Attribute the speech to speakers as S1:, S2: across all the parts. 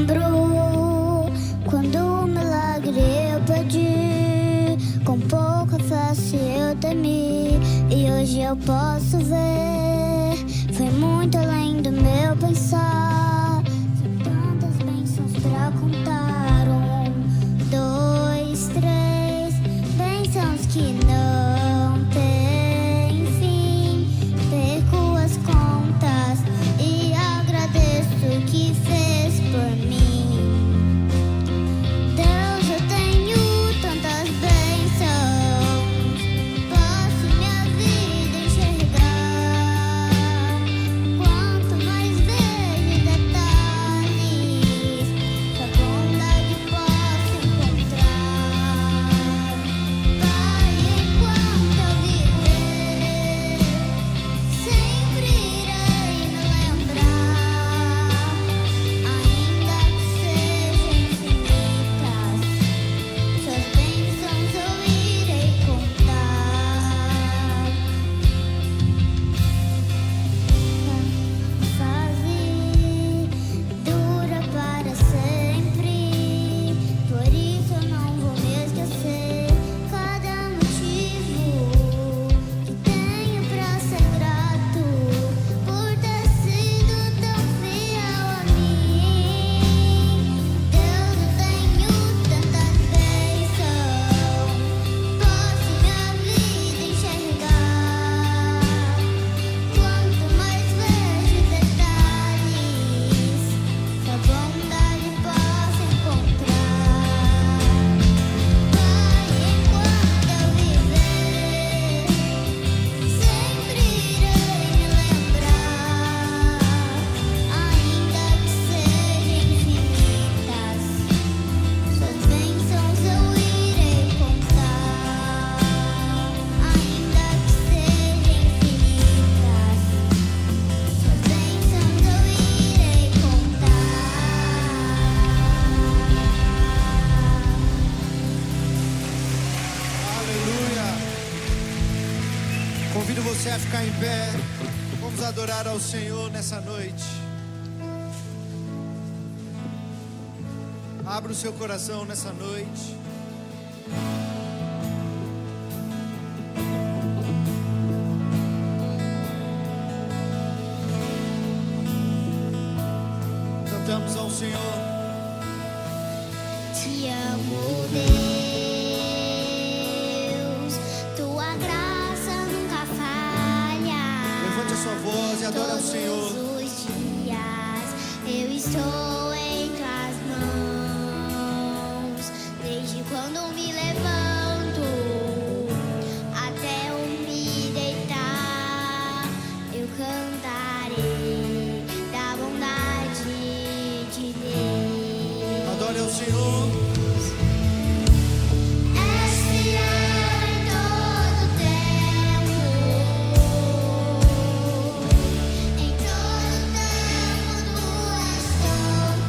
S1: lembro quando o milagre eu pedi, com pouca face eu temi, e hoje eu posso ver, foi muito além do meu pensar. São tantas bênçãos pra contar, 1, 2, 3, bênçãos que não tem fim. Perco as contas e agradeço o que fez por mim. Deus, eu tenho tantas bênçãos, posso minha vida enxergar. Quanto mais vejo detalhes, sua bondade posso encontrar. Pai, enquanto eu viver, sempre irei me lembrar, ainda que sejam infinitas, suas bênçãos eu irei contar. Fase dura para sempre, por isso eu não vou me esquecer. Cada motivo que tenho pra ser grato, por ter sido tão fiel a mim. Deus, eu tenho tantas bênçãos, posso minha vida enxergar. Quanto mais vejo detalhes, sua bondade posso encontrar. Pai, enquanto eu viver, sempre irei me lembrar, ainda que sejam infinitas, suas bênçãos eu irei contar. Ainda que sejam infinitas, suas bênçãos eu irei contar.
S2: Aleluia! Convido você a ficar em pé. Vamos adorar ao Senhor nessa noite. Abra o seu coração nessa noite. Cantamos ao Senhor.
S1: Te amo, Deus, tua graça nunca falha.
S2: Levante a sua voz e adore ao
S1: Todos
S2: Senhor.
S1: os dias eu estou em tuas mãos, desde quando me levanto até eu me deitar, eu cantarei da bondade de Deus.
S2: Adore ao Senhor.
S1: És fiel em todo tempo, em todo tempo tu és tão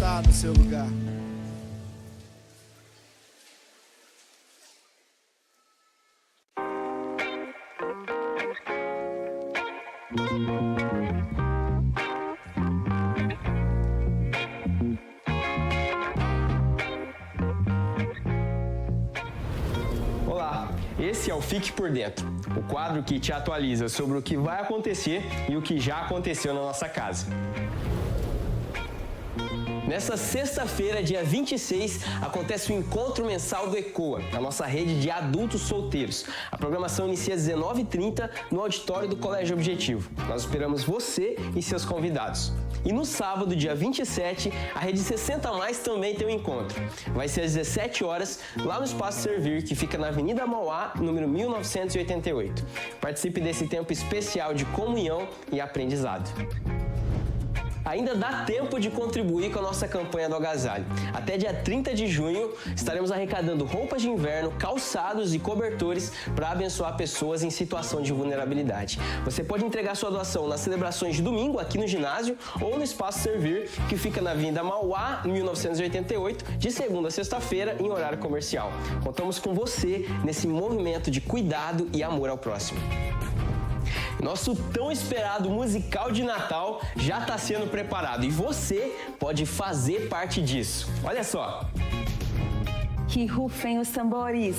S2: sentar no seu lugar.
S3: Olá, esse é o Fique por Dentro, o quadro que te atualiza sobre o que vai acontecer e o que já aconteceu na nossa casa. Nesta sexta-feira, dia 26, acontece o encontro mensal do ECOA, a nossa rede de adultos solteiros. A programação inicia às 19h30 no auditório do Colégio Objetivo. Nós esperamos você e seus convidados. E no sábado, dia 27, a Rede 60 Mais também tem um encontro. Vai ser às 17 horas, lá no Espaço Servir, que fica na Avenida Mauá, número 1988. Participe desse tempo especial de comunhão e aprendizado. Ainda dá tempo de contribuir com a nossa campanha do agasalho. Até dia 30 de junho, estaremos arrecadando roupas de inverno, calçados e cobertores para abençoar pessoas em situação de vulnerabilidade. Você pode entregar sua doação nas celebrações de domingo aqui no ginásio ou no Espaço Servir, que fica na Avenida Mauá, 1988, de segunda a sexta-feira, em horário comercial. Contamos com você nesse movimento de cuidado e amor ao próximo. Nosso tão esperado musical de Natal já está sendo preparado e você pode fazer parte disso. Olha só!
S4: Que rufem os tambores!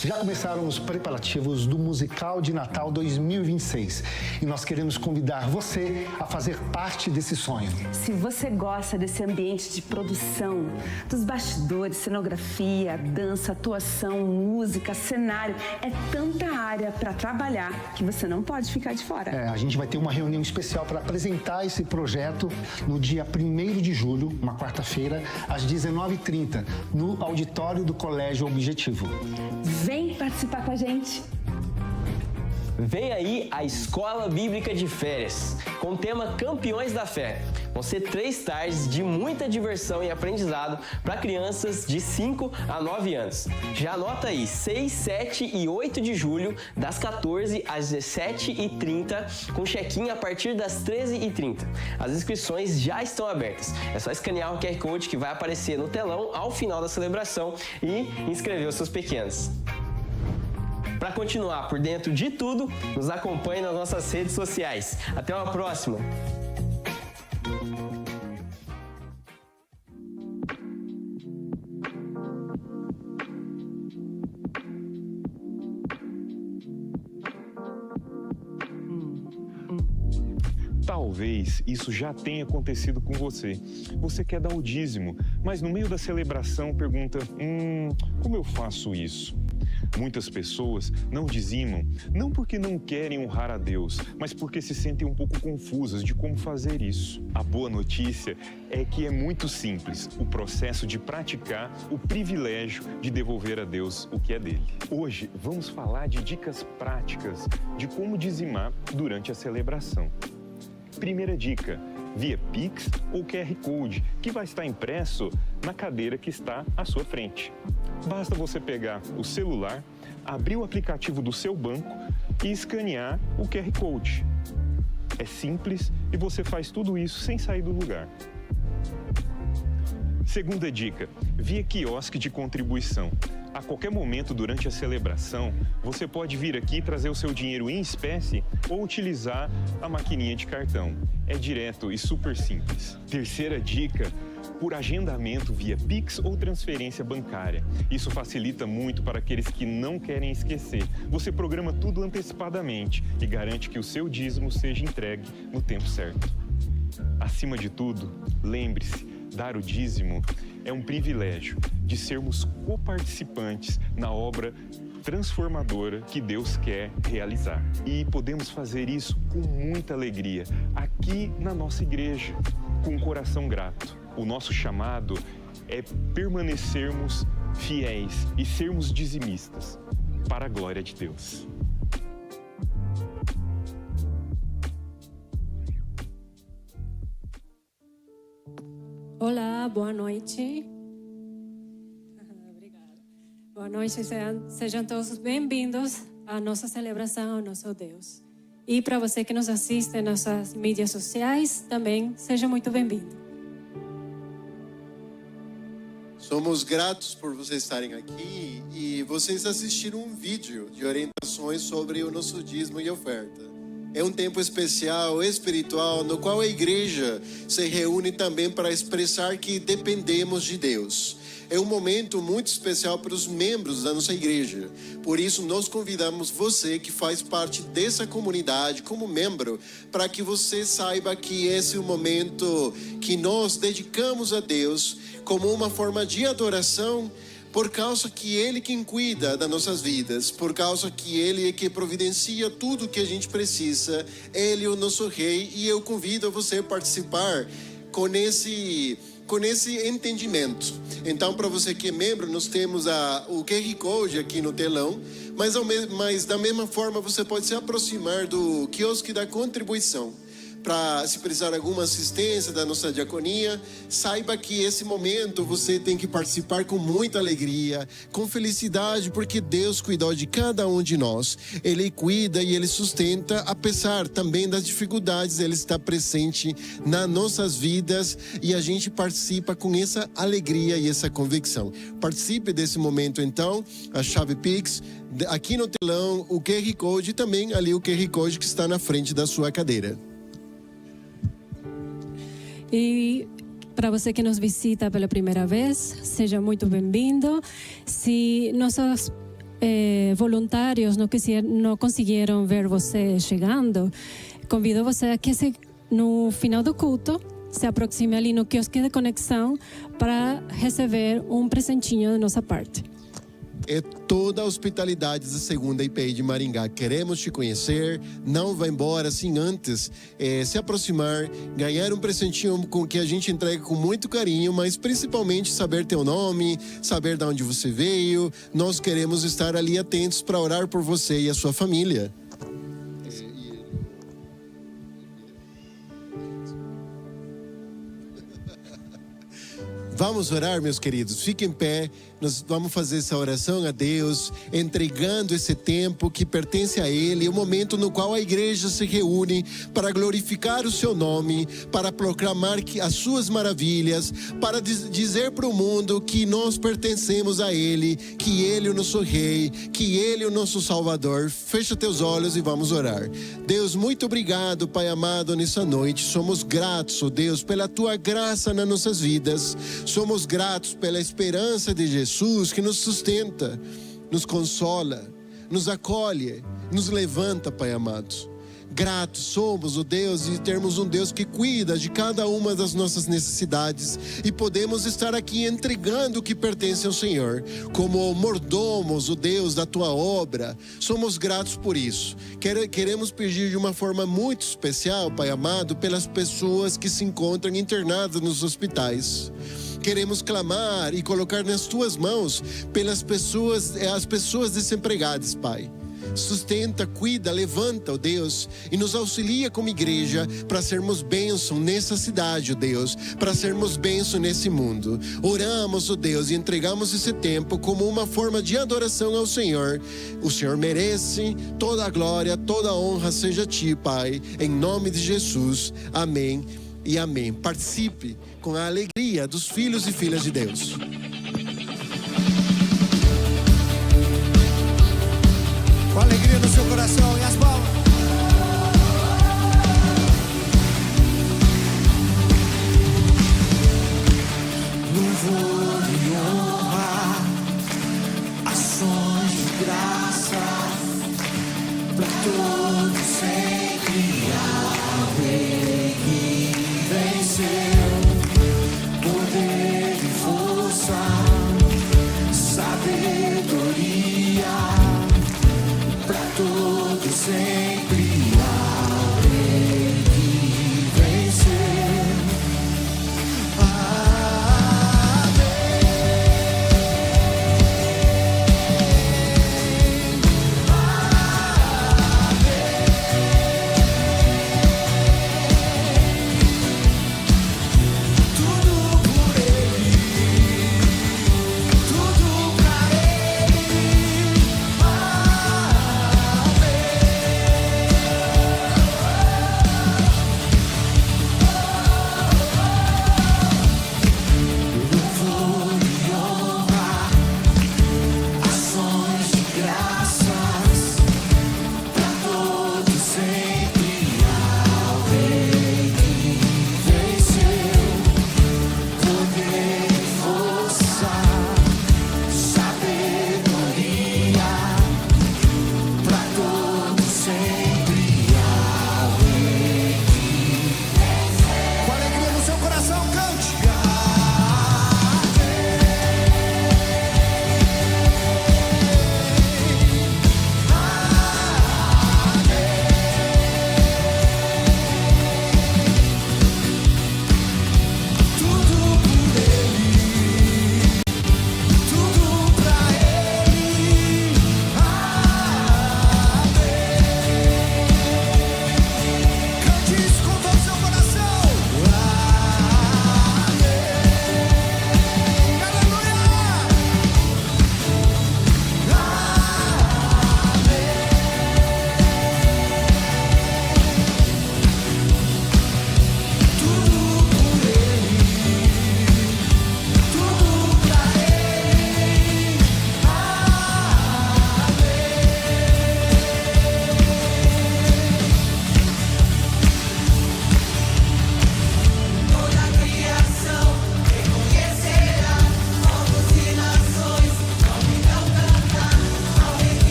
S5: Já começaram os preparativos do musical de Natal 2026 e nós queremos convidar você a fazer parte desse sonho.
S4: Se você gosta desse ambiente de produção, dos bastidores, cenografia, dança, atuação, música, cenário, é tanta área para trabalhar que você não pode ficar de fora.
S5: A gente vai ter uma reunião especial para apresentar esse projeto no dia 1º de julho, uma quarta-feira, às 19h30, no auditório do Colégio Objetivo.
S4: Vem participar com a gente!
S3: Vem aí a Escola Bíblica de Férias, com o tema Campeões da Fé. Vão ser 3 tardes de muita diversão e aprendizado para crianças de 5 a 9 anos. Já anota aí, 6, 7 e 8 de julho, das 14 às 17h30, com check-in a partir das 13h30. As inscrições já estão abertas. É só escanear o QR Code que vai aparecer no telão ao final da celebração e inscrever os seus pequenos. Para continuar por dentro de tudo, nos acompanhe nas nossas redes sociais. Até uma próxima!
S6: Talvez isso já tenha acontecido com você. Você quer dar o dízimo, mas no meio da celebração pergunta: como eu faço isso? Muitas pessoas não dizimam, não porque não querem honrar a Deus, mas porque se sentem um pouco confusas de como fazer isso. A boa notícia é que é muito simples o processo de praticar o privilégio de devolver a Deus o que é dele. Hoje vamos falar de dicas práticas de como dizimar durante a celebração. Primeira dica: via Pix ou QR Code, que vai estar impresso na cadeira que está à sua frente. Basta você pegar o celular, abrir o aplicativo do seu banco e escanear o QR Code. É simples e você faz tudo isso sem sair do lugar. Segunda dica: via quiosque de contribuição. A qualquer momento durante a celebração, você pode vir aqui e trazer o seu dinheiro em espécie ou utilizar a maquininha de cartão. É direto e super simples. Terceira dica: por agendamento via Pix ou transferência bancária. Isso facilita muito para aqueles que não querem esquecer. Você programa tudo antecipadamente e garante que o seu dízimo seja entregue no tempo certo. Acima de tudo, lembre-se, dar o dízimo é um privilégio de sermos coparticipantes na obra transformadora que Deus quer realizar. E podemos fazer isso com muita alegria, aqui na nossa igreja, com um coração grato. O nosso chamado é permanecermos fiéis e sermos dizimistas, para a glória de Deus.
S7: Olá, boa noite. Obrigada. Boa noite, sejam todos bem-vindos à nossa celebração ao nosso Deus. E para você que nos assiste nas nossas mídias sociais, também seja muito bem-vindo.
S2: Somos gratos por vocês estarem aqui e vocês assistiram um vídeo de orientações sobre o nosso dízimo e oferta. É um tempo especial, espiritual, no qual a igreja se reúne também para expressar que dependemos de Deus. É um momento muito especial para os membros da nossa igreja. Por isso, nós convidamos você que faz parte dessa comunidade como membro, para que você saiba que esse é o momento que nós dedicamos a Deus como uma forma de adoração, por causa que Ele quem cuida das nossas vidas, por causa que Ele é que providencia tudo o que a gente precisa. Ele é o nosso Rei e eu convido você a participar com esse entendimento. Então, para você que é membro, nós temos o QR Code aqui no telão, mas da mesma forma você pode se aproximar do quiosque da contribuição. Para se precisar de alguma assistência da nossa diaconia, saiba que esse momento você tem que participar com muita alegria, com felicidade, porque Deus cuidou de cada um de nós. Ele cuida e Ele sustenta, apesar também das dificuldades, Ele está presente nas nossas vidas e a gente participa com essa alegria e essa convicção. Participe desse momento então, a chave Pix, aqui no telão, o QR Code e também ali o QR Code que está na frente da sua cadeira.
S7: E para você que nos visita pela primeira vez, seja muito bem-vindo. Se nossos voluntários não conseguiram ver você chegando, convido você a que no final do culto se aproxime ali no quiosque de conexão para receber um presentinho da nossa parte.
S2: É toda a hospitalidade da segunda IPI de Maringá. Queremos te conhecer, não vá embora sem antes se aproximar, ganhar um presentinho com que a gente entrega com muito carinho, mas principalmente saber teu nome, saber de onde você veio. Nós queremos estar ali atentos para orar por você e a sua família. Vamos orar, meus queridos. Fiquem em pé. Nós vamos fazer essa oração a Deus, entregando esse tempo que pertence a Ele, o momento no qual a igreja se reúne para glorificar o seu nome, para proclamar as suas maravilhas, para dizer para o mundo que nós pertencemos a Ele, que Ele é o nosso Rei, que Ele é o nosso Salvador. Fecha teus olhos e vamos orar. Deus, muito obrigado, Pai amado, nessa noite. Somos gratos, ó Deus, pela Tua graça nas nossas vidas. Somos gratos pela esperança de Jesus, que nos sustenta, nos consola, nos acolhe, nos levanta, Pai amado. Gratos somos, ó Deus, de termos um Deus que cuida de cada uma das nossas necessidades e podemos estar aqui entregando o que pertence ao Senhor, como mordomos, ó Deus, da Tua obra. Somos gratos por isso. Queremos pedir de uma forma muito especial, Pai amado, pelas pessoas que se encontram internadas nos hospitais. Queremos clamar e colocar nas Tuas mãos pelas pessoas, as pessoas desempregadas, Pai. Sustenta, cuida, levanta, ó Deus, e nos auxilia como igreja para sermos bênção nessa cidade, ó Deus, para sermos bênção nesse mundo. Oramos, ó Deus, e entregamos esse tempo como uma forma de adoração ao Senhor. O Senhor merece toda a glória, toda a honra seja a Ti, Pai, em nome de Jesus. Amém e amém. Participe com a alegria dos filhos e filhas de Deus.
S8: Com alegria no seu coração e as palmas. Louvor e honra, ações de graça, pra todos sempre ao Rei que venceu. Poder e força, sabedoria, pra todos sempre.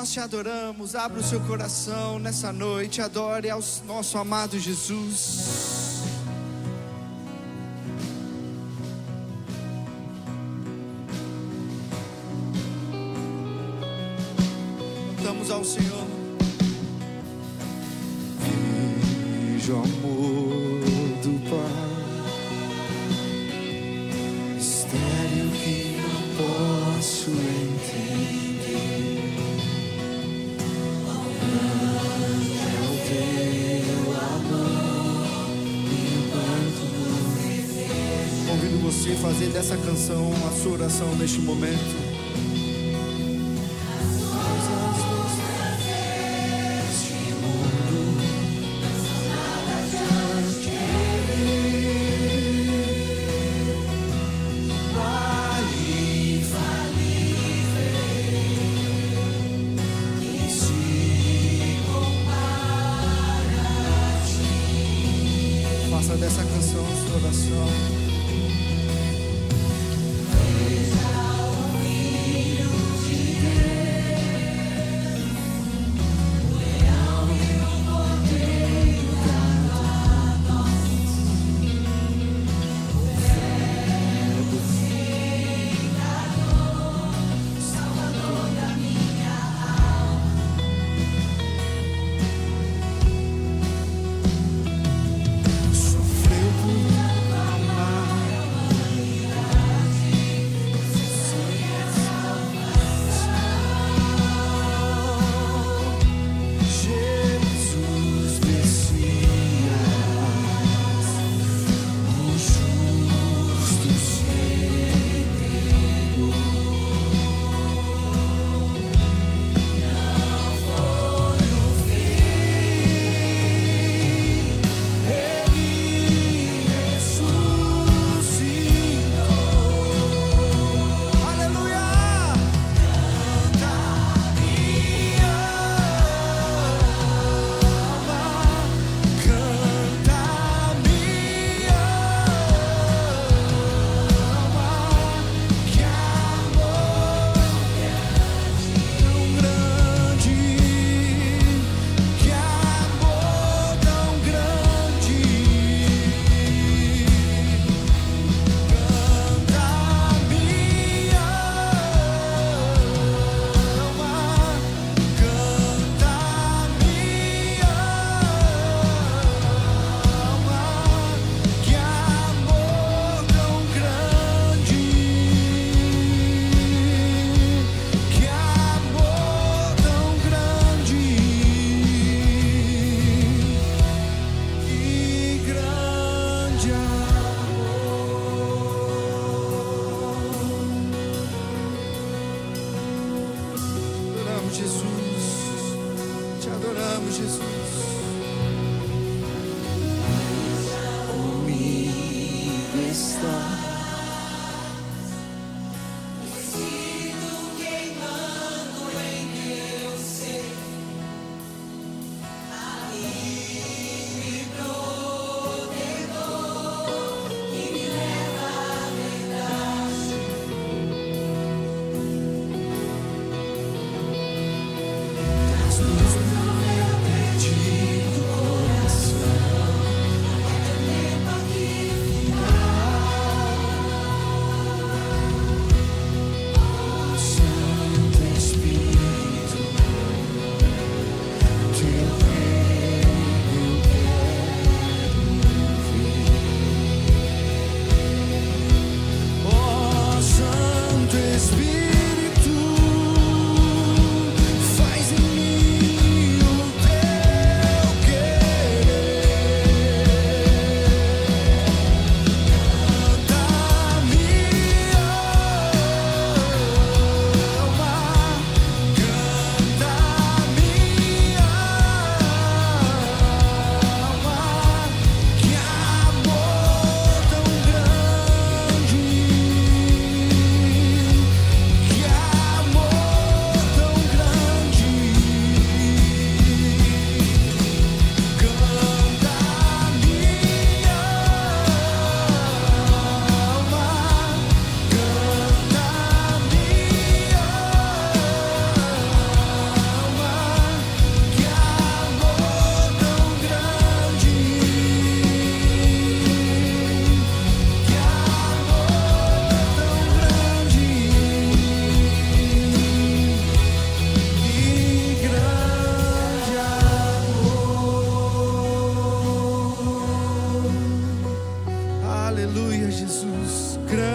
S8: nós te adoramos. Abra o seu coração nessa noite, adore ao nosso amado Jesus. Cantamos ao Senhor. Vejo o amor do Pai, mistério que não posso entender. Convido você a fazer dessa canção a sua oração neste momento. Faça dessa canção a sua oração.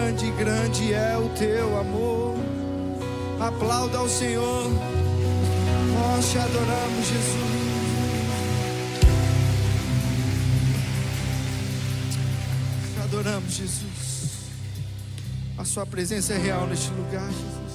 S8: grande, grande é o teu amor. Aplauda ao Senhor. Nós te adoramos, Jesus. Te adoramos, Jesus. A sua presença é real neste lugar, Jesus.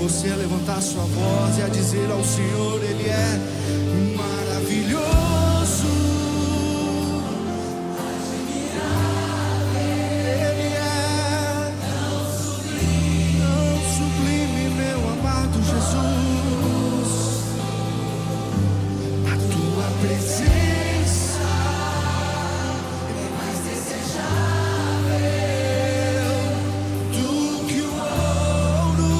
S8: Você a levantar a sua voz e a dizer ao Senhor: Ele é maravilhoso, Ele é tão sublime, meu amado Jesus. A tua presença é mais desejável do que o ouro.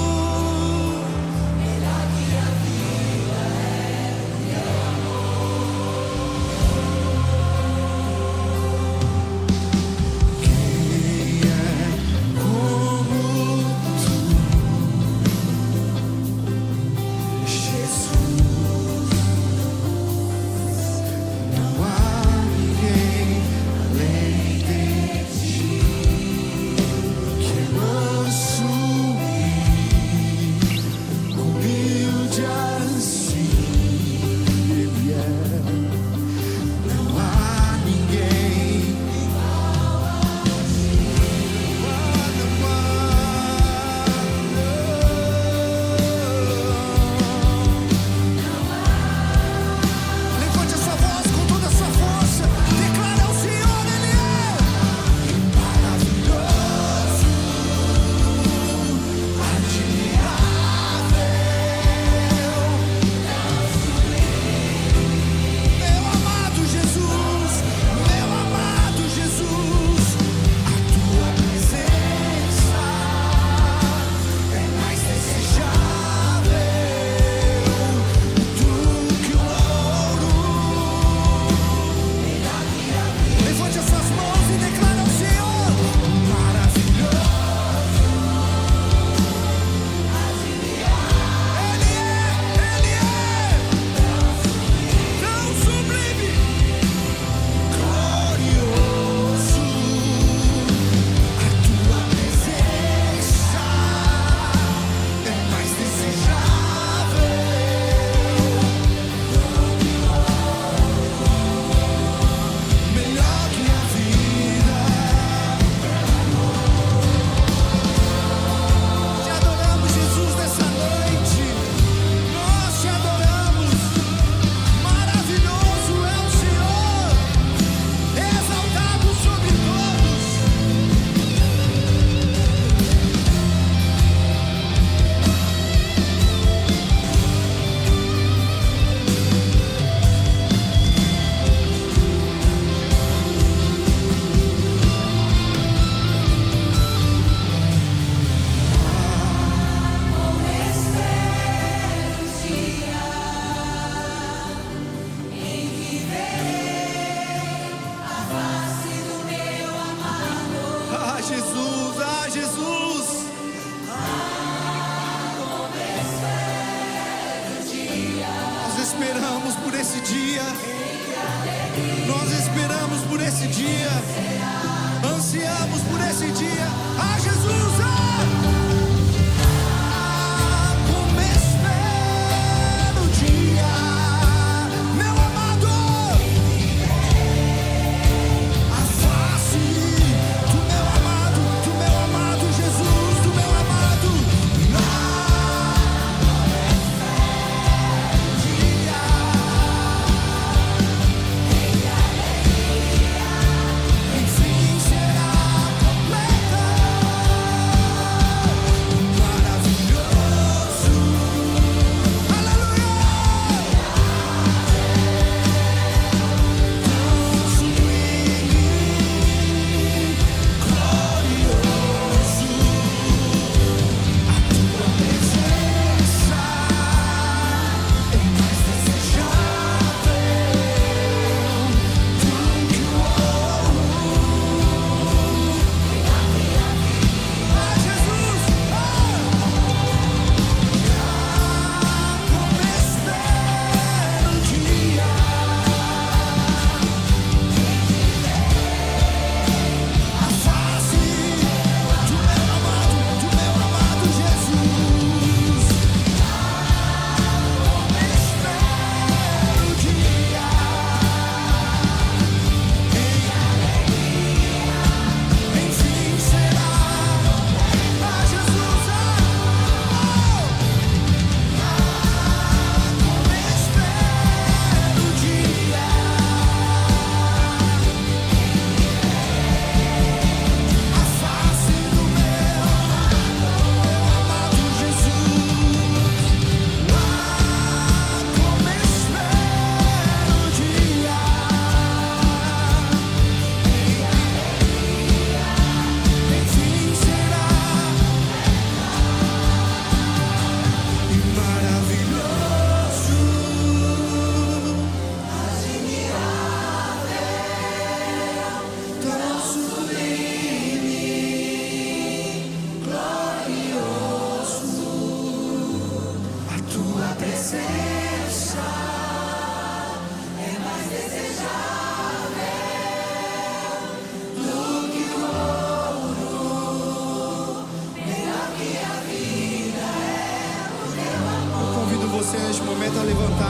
S8: esperamos por esse dia. Nós esperamos por esse dia. Ansiamos por esse dia. Ah, Jesus! Como espero o dia, meu amado, a face do meu amado Jesus, do meu amado. Como espero o dia,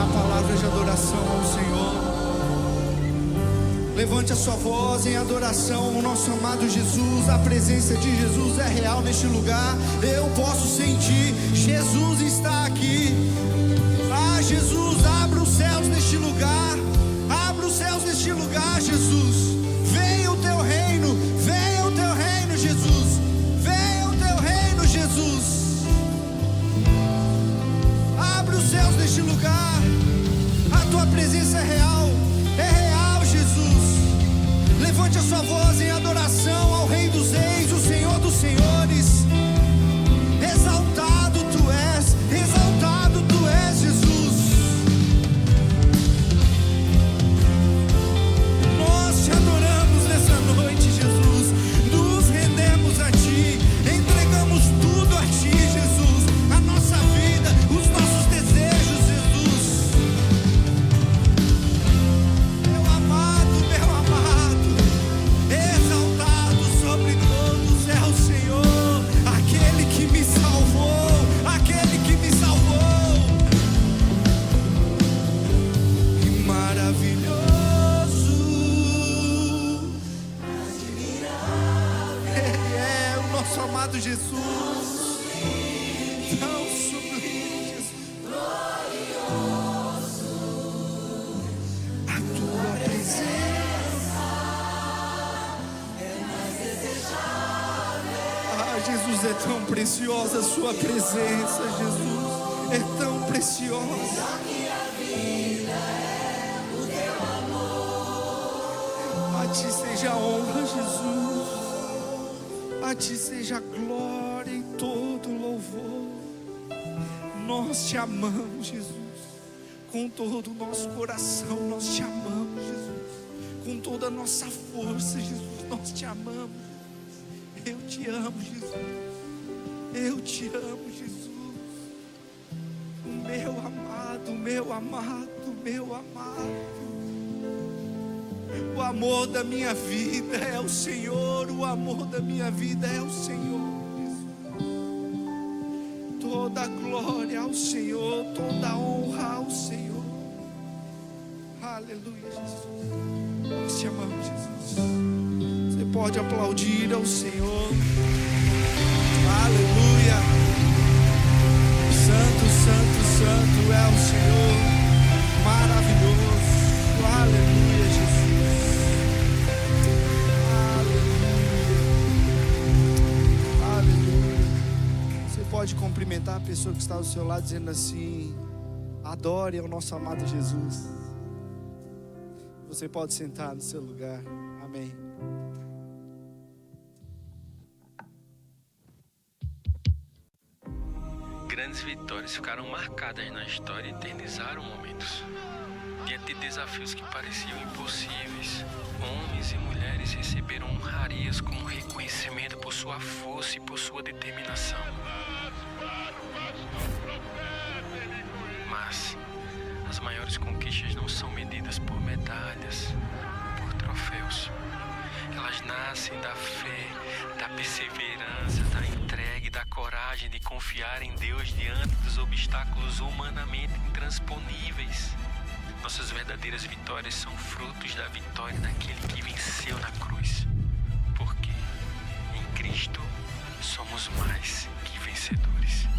S8: declarar palavras de adoração ao Senhor. Levante a sua voz em adoração ao nosso amado Jesus. A presença de Jesus é real neste lugar. Eu posso sentir, Jesus está aqui. Ah, Jesus, abra os céus neste lugar. Abra os céus neste lugar, Jesus. Venha o teu reino, venha o teu reino, Jesus. Venha o teu reino, Jesus. Abra os céus neste lugar. A tua presença é real, Jesus. Levante a sua voz em adoração ao Rei dos Reis, o Senhor dos Senhores. Exaltado tu és, Jesus. Nós te adoramos nessa noite, Jesus. Nos rendemos a ti, entregamos tudo a ti, Jesus. A nossa vida, os nossos desejos, Jesus. Meu amado, exaltado sobre todos é o Senhor, aquele que me salvou, aquele que me salvou. Que maravilhoso, Ele é o nosso amado Jesus, tão sublime, Jesus. A tua presença, Jesus, é tão preciosa a sua presença, Jesus, é tão preciosa. A ti seja a honra, Jesus, a ti seja a glória e todo louvor. Nós te amamos, Jesus, com todo o nosso coração. Nós te amamos, Jesus, com toda a nossa força, Jesus, nós te amamos. Eu te amo, Jesus. Eu te amo, Jesus. Meu amado, meu amado, meu amado. O amor da minha vida é o Senhor. O amor da minha vida é o Senhor, Jesus. Toda a glória ao Senhor, toda a honra ao Senhor. Aleluia, Jesus. Nós te amamos, Jesus. Você pode aplaudir ao Senhor. Aleluia. Santo, santo, santo é o Senhor. Maravilhoso. Aleluia, Jesus. Aleluia. Aleluia. Você pode cumprimentar a pessoa que está ao seu lado dizendo assim: adore ao nosso amado Jesus. Você pode sentar no seu lugar. Amém.
S9: Grandes vitórias ficaram marcadas na história e eternizaram momentos. Diante de desafios que pareciam impossíveis, homens e mulheres receberam honrarias como reconhecimento por sua força e por sua determinação. Mas as maiores conquistas não são medidas por medalhas, por troféus. Elas nascem da fé, da perseverança, da entrega e da coragem de confiar em Deus diante dos obstáculos humanamente intransponíveis. Nossas verdadeiras vitórias são frutos da vitória daquele que venceu na cruz. Porque em Cristo somos mais que vencedores.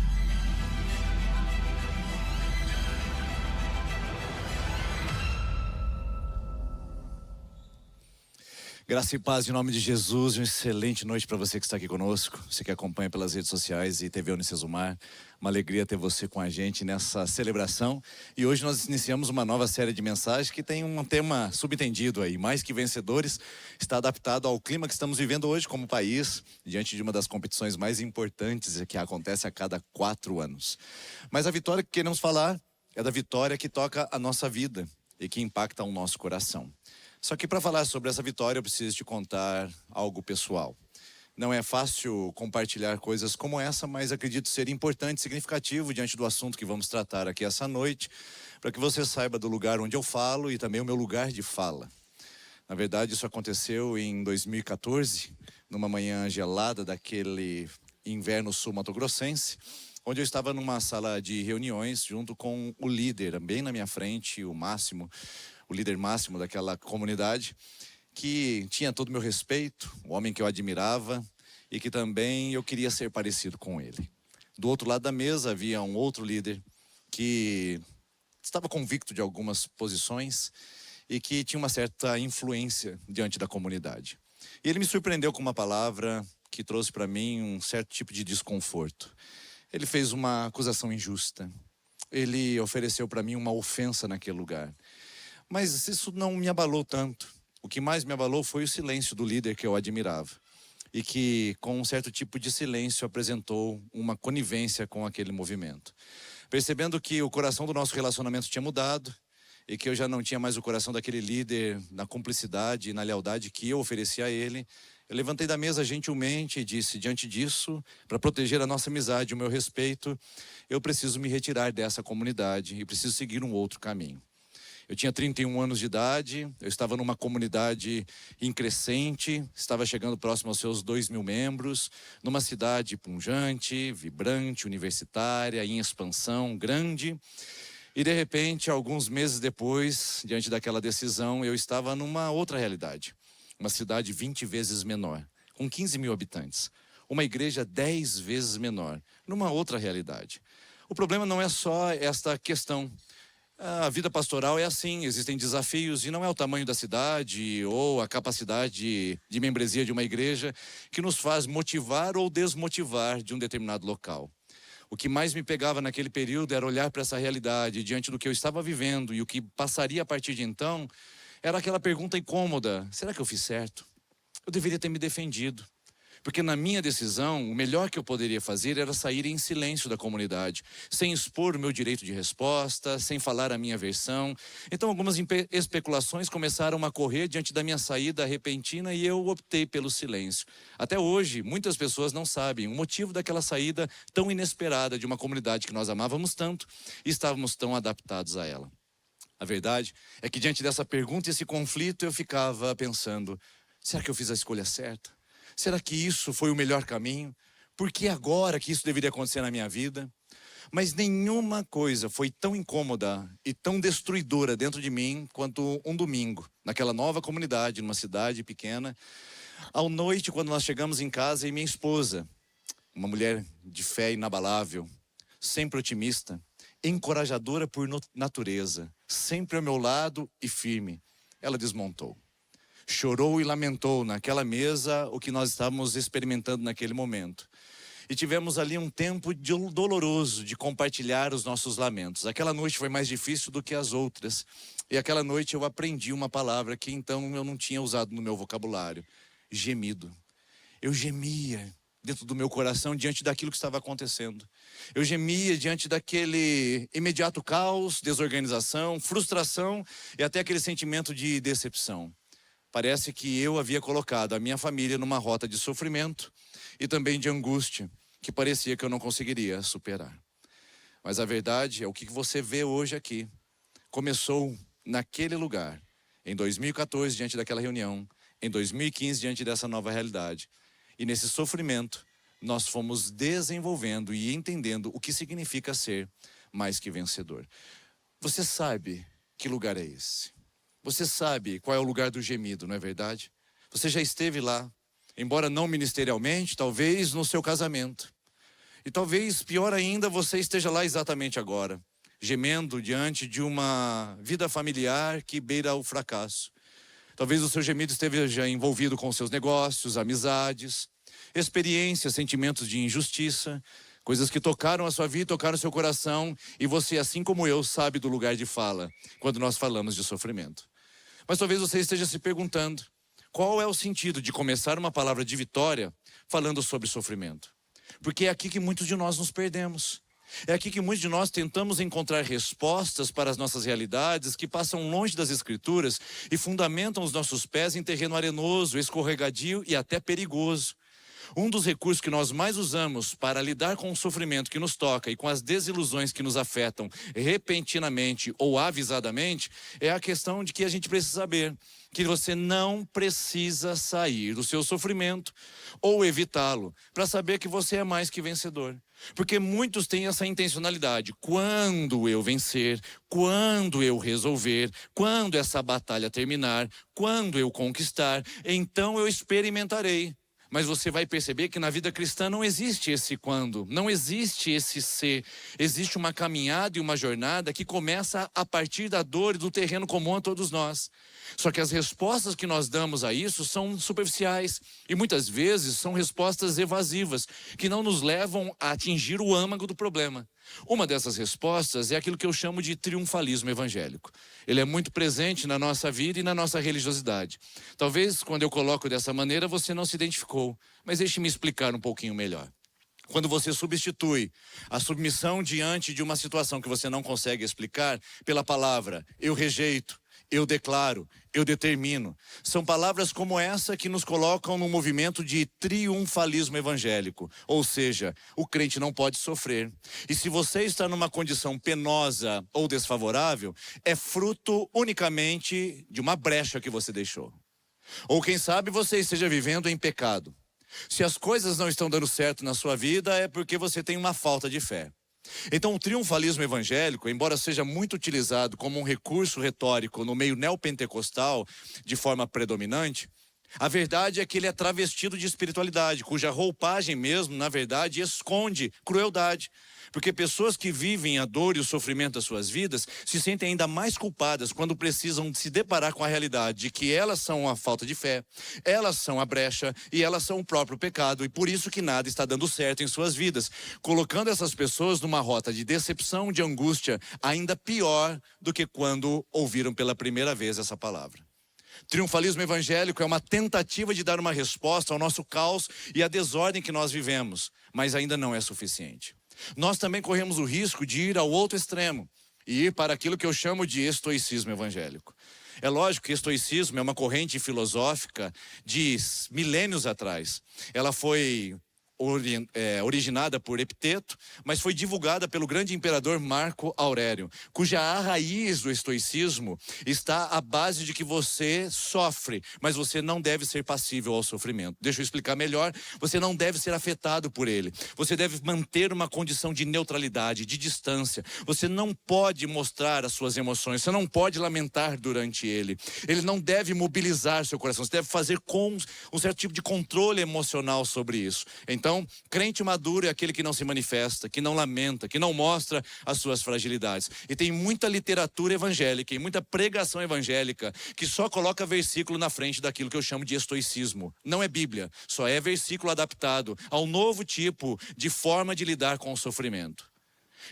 S10: Graça e paz em nome de Jesus. Uma excelente noite para você que está aqui conosco, você que acompanha pelas redes sociais e TV Unicesumar. Uma alegria ter você com a gente nessa celebração. E hoje nós iniciamos uma nova série de mensagens que tem um tema subentendido aí, mais que vencedores. Está adaptado ao clima que estamos vivendo hoje como país, diante de uma das competições mais importantes que acontece a cada 4 anos. Mas a vitória que queremos falar é da vitória que toca a nossa vida e que impacta o nosso coração. Só que para falar sobre essa vitória eu preciso te contar algo pessoal. Não é fácil compartilhar coisas como essa, mas acredito ser importante e significativo diante do assunto que vamos tratar aqui essa noite, para que você saiba do lugar onde eu falo e também o meu lugar de fala. Na verdade, isso aconteceu em 2014, numa manhã gelada daquele inverno sul-mato-grossense. onde eu estava numa sala de reuniões junto com o líder, bem na minha frente, o líder máximo daquela comunidade, que tinha todo o meu respeito, o homem que eu admirava e que também eu queria ser parecido com ele. Do outro lado da mesa havia um outro líder que estava convicto de algumas posições e que tinha uma certa influência diante da comunidade. E ele me surpreendeu com uma palavra que trouxe para mim um certo tipo de desconforto. Ele fez uma acusação injusta. Ele ofereceu para mim uma ofensa naquele lugar. Mas isso não me abalou tanto. O que mais me abalou foi o silêncio do líder que eu admirava. E que, com um certo tipo de silêncio, apresentou uma conivência com aquele movimento. Percebendo que o coração do nosso relacionamento tinha mudado e que eu já não tinha mais o coração daquele líder na cumplicidade e na lealdade que eu oferecia a ele, eu levantei da mesa gentilmente e disse: diante disso, para proteger a nossa amizade e o meu respeito, eu preciso me retirar dessa comunidade e preciso seguir um outro caminho. Eu tinha 31 anos de idade, eu estava numa comunidade em crescente, estava chegando próximo aos seus 2.000 membros, numa cidade pujante, vibrante, universitária, em expansão, grande. E de repente, alguns meses depois, diante daquela decisão, eu estava numa outra realidade. Uma cidade 20 vezes menor, com 15.000 habitantes. Uma igreja 10 vezes menor, numa outra realidade. O problema não é só esta questão. A vida pastoral é assim, existem desafios e não é o tamanho da cidade ou a capacidade de membresia de uma igreja que nos faz motivar ou desmotivar de um determinado local. O que mais me pegava naquele período era olhar para essa realidade diante do que eu estava vivendo, e o que passaria a partir de então era aquela pergunta incômoda: será que eu fiz certo? Eu deveria ter me defendido. Porque na minha decisão, o melhor que eu poderia fazer era sair em silêncio da comunidade, sem expor o meu direito de resposta, sem falar a minha versão. Então algumas especulações começaram a correr diante da minha saída repentina e eu optei pelo silêncio. Até hoje, muitas pessoas não sabem o motivo daquela saída tão inesperada de uma comunidade que nós amávamos tanto e estávamos tão adaptados a ela. A verdade é que diante dessa pergunta e esse conflito eu ficava pensando: será que eu fiz a escolha certa? Será que isso foi o melhor caminho? Por que agora que isso deveria acontecer na minha vida? Mas nenhuma coisa foi tão incômoda e tão destruidora dentro de mim quanto um domingo, naquela nova comunidade, numa cidade pequena. À noite, quando nós chegamos em casa, e minha esposa, uma mulher de fé inabalável, sempre otimista, encorajadora por natureza, sempre ao meu lado e firme, ela desmontou. Chorou e lamentou naquela mesa o que nós estávamos experimentando naquele momento. E tivemos ali um tempo doloroso de compartilhar os nossos lamentos. Aquela noite foi mais difícil do que as outras. E aquela noite eu aprendi uma palavra que então eu não tinha usado no meu vocabulário: gemido. Eu gemia dentro do meu coração diante daquilo que estava acontecendo. Eu gemia diante daquele imediato caos, desorganização, frustração e até aquele sentimento de decepção. Parece que eu havia colocado a minha família numa rota de sofrimento e também de angústia, que parecia que eu não conseguiria superar. Mas a verdade é o que você vê hoje aqui. Começou naquele lugar, em 2014, diante daquela reunião, em 2015, diante dessa nova realidade. E nesse sofrimento, nós fomos desenvolvendo e entendendo o que significa ser mais que vencedor. Você sabe que lugar é esse? Você sabe qual é o lugar do gemido, não é verdade? Você já esteve lá, embora não ministerialmente, talvez no seu casamento. E talvez, pior ainda, você esteja lá exatamente agora, gemendo diante de uma vida familiar que beira o fracasso. Talvez o seu gemido esteja envolvido com seus negócios, amizades, experiências, sentimentos de injustiça, coisas que tocaram a sua vida, tocaram o seu coração, e você, assim como eu, sabe do lugar de fala quando nós falamos de sofrimento. Mas talvez você esteja se perguntando: qual é o sentido de começar uma palavra de vitória falando sobre sofrimento? Porque é aqui que muitos de nós nos perdemos. É aqui que muitos de nós tentamos encontrar respostas para as nossas realidades que passam longe das Escrituras e fundamentam os nossos pés em terreno arenoso, escorregadio e até perigoso. Um dos recursos que nós mais usamos para lidar com o sofrimento que nos toca e com as desilusões que nos afetam repentinamente ou avisadamente é a questão de que a gente precisa saber que você não precisa sair do seu sofrimento ou evitá-lo para saber que você é mais que vencedor. Porque muitos têm essa intencionalidade. Quando eu vencer, quando eu resolver, quando essa batalha terminar, quando eu conquistar, então eu experimentarei. Mas você vai perceber que na vida cristã não existe esse quando, não existe esse ser. Existe uma caminhada e uma jornada que começa a partir da dor e do terreno comum a todos nós. Só que as respostas que nós damos a isso são superficiais e muitas vezes são respostas evasivas, que não nos levam a atingir o âmago do problema. Uma dessas respostas é aquilo que eu chamo de triunfalismo evangélico. Ele é muito presente na nossa vida e na nossa religiosidade. Talvez quando eu coloco dessa maneira você não se identificou, mas deixe-me explicar um pouquinho melhor. Quando você substitui a submissão diante de uma situação que você não consegue explicar pela palavra eu rejeito, eu declaro, eu determino. São palavras como essa que nos colocam num movimento de triunfalismo evangélico. Ou seja, o crente não pode sofrer. E se você está numa condição penosa ou desfavorável, é fruto unicamente de uma brecha que você deixou. Ou quem sabe você esteja vivendo em pecado. Se as coisas não estão dando certo na sua vida, é porque você tem uma falta de fé. Então o triunfalismo evangélico, embora seja muito utilizado como um recurso retórico no meio neopentecostal de forma predominante, a verdade é que ele é travestido de espiritualidade, cuja roupagem mesmo, na verdade, esconde crueldade. Porque pessoas que vivem a dor e o sofrimento das suas vidas se sentem ainda mais culpadas quando precisam se deparar com a realidade de que elas são a falta de fé, elas são a brecha e elas são o próprio pecado. E por isso que nada está dando certo em suas vidas, colocando essas pessoas numa rota de decepção, de angústia, ainda pior do que quando ouviram pela primeira vez essa palavra. Triunfalismo evangélico é uma tentativa de dar uma resposta ao nosso caos e à desordem que nós vivemos, mas ainda não é suficiente. Nós também corremos o risco de ir ao outro extremo e ir para aquilo que eu chamo de estoicismo evangélico. É lógico que estoicismo é uma corrente filosófica de milênios atrás. Ela foi originada por Epiteto, mas foi divulgada pelo grande imperador Marco Aurélio, cuja raiz do estoicismo está à base de que você sofre, mas você não deve ser passível ao sofrimento. Deixa eu explicar melhor. Você não deve ser afetado por ele. Você deve manter uma condição de neutralidade, de distância. Você não pode mostrar as suas emoções, você não pode lamentar durante ele. Ele não deve mobilizar seu coração, você deve fazer com um certo tipo de controle emocional sobre isso. Então, crente maduro é aquele que não se manifesta, que não lamenta, que não mostra as suas fragilidades. E tem muita literatura evangélica e muita pregação evangélica que só coloca versículo na frente daquilo que eu chamo de estoicismo. Não é Bíblia, só é versículo adaptado ao novo tipo de forma de lidar com o sofrimento.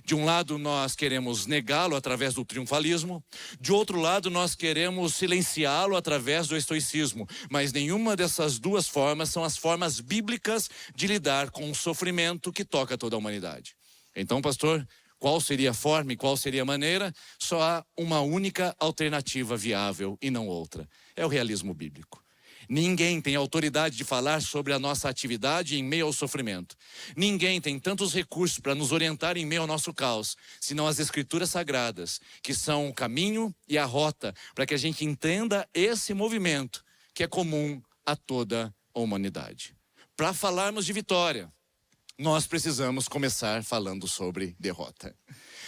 S10: De um lado nós queremos negá-lo através do triunfalismo, de outro lado nós queremos silenciá-lo através do estoicismo, mas nenhuma dessas duas formas são as formas bíblicas de lidar com o sofrimento que toca toda a humanidade. Então, pastor, qual seria a forma e qual seria a maneira? Só há uma única alternativa viável e não outra. É o realismo bíblico. Ninguém tem autoridade de falar sobre a nossa atividade em meio ao sofrimento. Ninguém tem tantos recursos para nos orientar em meio ao nosso caos, senão as escrituras sagradas, que são o caminho e a rota para que a gente entenda esse movimento que é comum a toda a humanidade. Para falarmos de vitória, nós precisamos começar falando sobre derrota.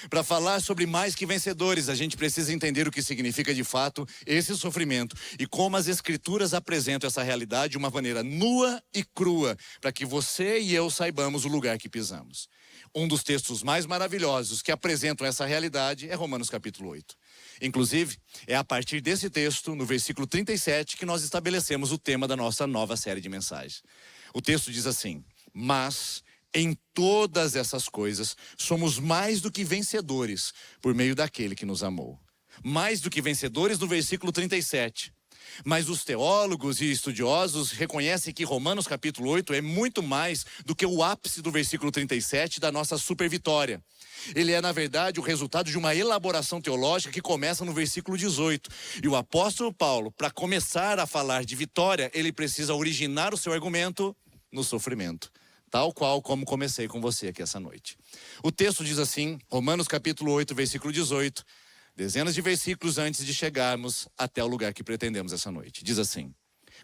S10: Para falar sobre mais que vencedores, a gente precisa entender o que significa de fato esse sofrimento e como as escrituras apresentam essa realidade de uma maneira nua e crua, para que você e eu saibamos o lugar que pisamos. Um dos textos mais maravilhosos que apresentam essa realidade é Romanos capítulo 8. Inclusive, é a partir desse texto, no versículo 37, que nós estabelecemos o tema da nossa nova série de mensagens. O texto diz assim: mas em todas essas coisas, somos mais do que vencedores por meio daquele que nos amou. Mais do que vencedores no versículo 37. Mas os teólogos e estudiosos reconhecem que Romanos capítulo 8 é muito mais do que o ápice do versículo 37 da nossa super vitória. Ele é, na verdade, o resultado de uma elaboração teológica que começa no versículo 18. E o apóstolo Paulo, para começar a falar de vitória, ele precisa originar o seu argumento no sofrimento. Tal qual como comecei com você aqui essa noite. O texto diz assim, Romanos capítulo 8, versículo 18, dezenas de versículos antes de chegarmos até o lugar que pretendemos essa noite. Diz assim,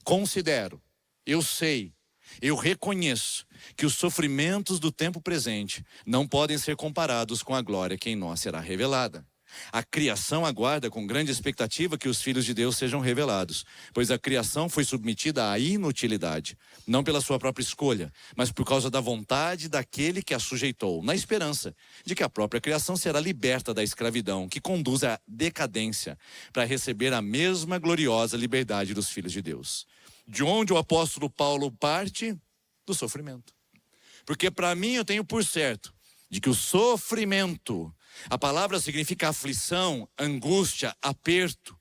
S10: considero, eu sei, eu reconheço que os sofrimentos do tempo presente não podem ser comparados com a glória que em nós será revelada. A criação aguarda com grande expectativa que os filhos de Deus sejam revelados, pois a criação foi submetida à inutilidade, não pela sua própria escolha, mas por causa da vontade daquele que a sujeitou, na esperança de que a própria criação será liberta da escravidão, que conduz à decadência, para receber a mesma gloriosa liberdade dos filhos de Deus. De onde o apóstolo Paulo parte? Do sofrimento. Porque para mim eu tenho por certo de que o sofrimento, a palavra significa aflição, angústia, aperto.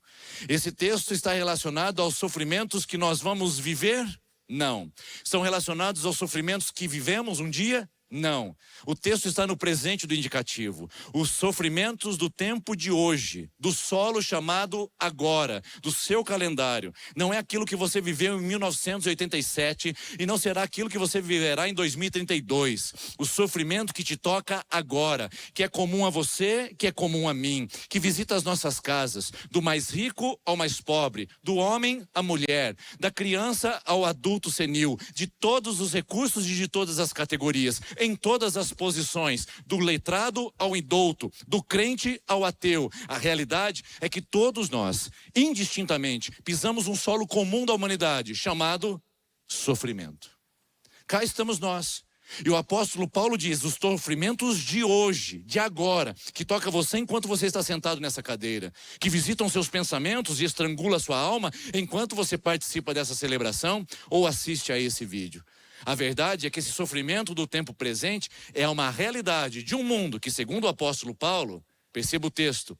S10: Esse texto está relacionado aos sofrimentos que nós vamos viver? Não. Estão relacionados aos sofrimentos que vivemos um dia? Não. O texto está no presente do indicativo. Os sofrimentos do tempo de hoje, do solo chamado agora, do seu calendário. Não é aquilo que você viveu em 1987 e não será aquilo que você viverá em 2032. O sofrimento que te toca agora, que é comum a você, que é comum a mim, que visita as nossas casas, do mais rico ao mais pobre, do homem à mulher, da criança ao adulto senil, de todos os recursos e de todas as categorias, em todas as posições, do letrado ao indouto, do crente ao ateu. A realidade é que todos nós, indistintamente, pisamos um solo comum da humanidade, chamado sofrimento. Cá estamos nós. E o apóstolo Paulo diz, os sofrimentos de hoje, de agora, que toca você enquanto você está sentado nessa cadeira, que visitam seus pensamentos e estrangula sua alma enquanto você participa dessa celebração ou assiste a esse vídeo. A verdade é que esse sofrimento do tempo presente é uma realidade de um mundo que, segundo o apóstolo Paulo, perceba o texto,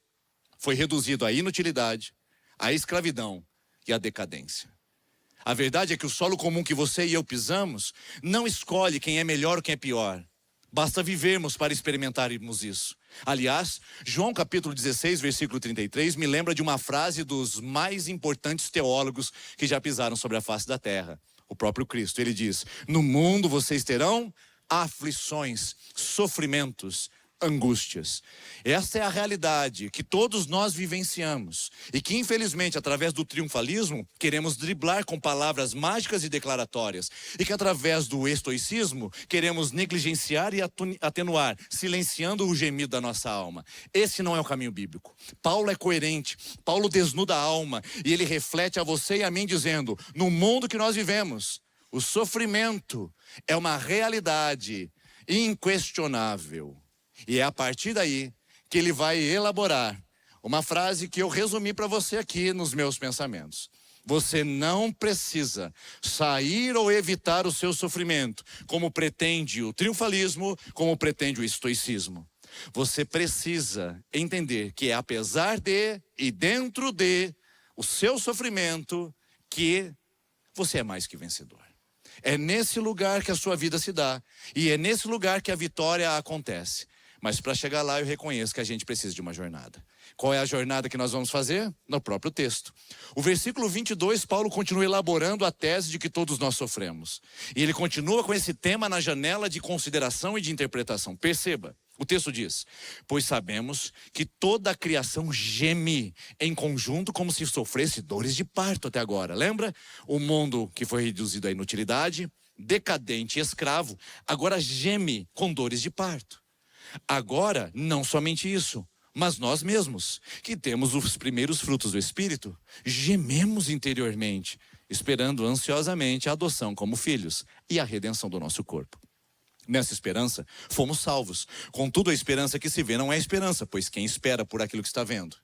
S10: foi reduzido à inutilidade, à escravidão e à decadência. A verdade é que o solo comum que você e eu pisamos não escolhe quem é melhor ou quem é pior. Basta vivermos para experimentarmos isso. Aliás, João capítulo 16, versículo 33, me lembra de uma frase dos mais importantes teólogos que já pisaram sobre a face da terra. O próprio Cristo, ele diz, no mundo vocês terão aflições, sofrimentos, angústias. Esta é a realidade que todos nós vivenciamos e que infelizmente através do triunfalismo queremos driblar com palavras mágicas e declaratórias e que através do estoicismo queremos negligenciar e atenuar, silenciando o gemido da nossa alma. Esse não é o caminho bíblico. Paulo é coerente, Paulo desnuda a alma e ele reflete a você e a mim dizendo, no mundo que nós vivemos, o sofrimento é uma realidade inquestionável. E é a partir daí que ele vai elaborar uma frase que eu resumi para você aqui nos meus pensamentos. Você não precisa sair ou evitar o seu sofrimento, como pretende o triunfalismo, como pretende o estoicismo. Você precisa entender que é apesar de e dentro de o seu sofrimento que você é mais que vencedor. É nesse lugar que a sua vida se dá e é nesse lugar que a vitória acontece. Mas para chegar lá eu reconheço que a gente precisa de uma jornada. Qual é a jornada que nós vamos fazer? No próprio texto. O versículo 22, Paulo continua elaborando a tese de que todos nós sofremos. E ele continua com esse tema na janela de consideração e de interpretação. Perceba, o texto diz, pois sabemos que toda a criação geme em conjunto como se sofresse dores de parto até agora. Lembra? O mundo que foi reduzido à inutilidade, decadente e escravo, agora geme com dores de parto. Agora, não somente isso, mas nós mesmos, que temos os primeiros frutos do Espírito, gememos interiormente, esperando ansiosamente a adoção como filhos e a redenção do nosso corpo. Nessa esperança, fomos salvos. Contudo, a esperança que se vê não é esperança, pois quem espera por aquilo que está vendo?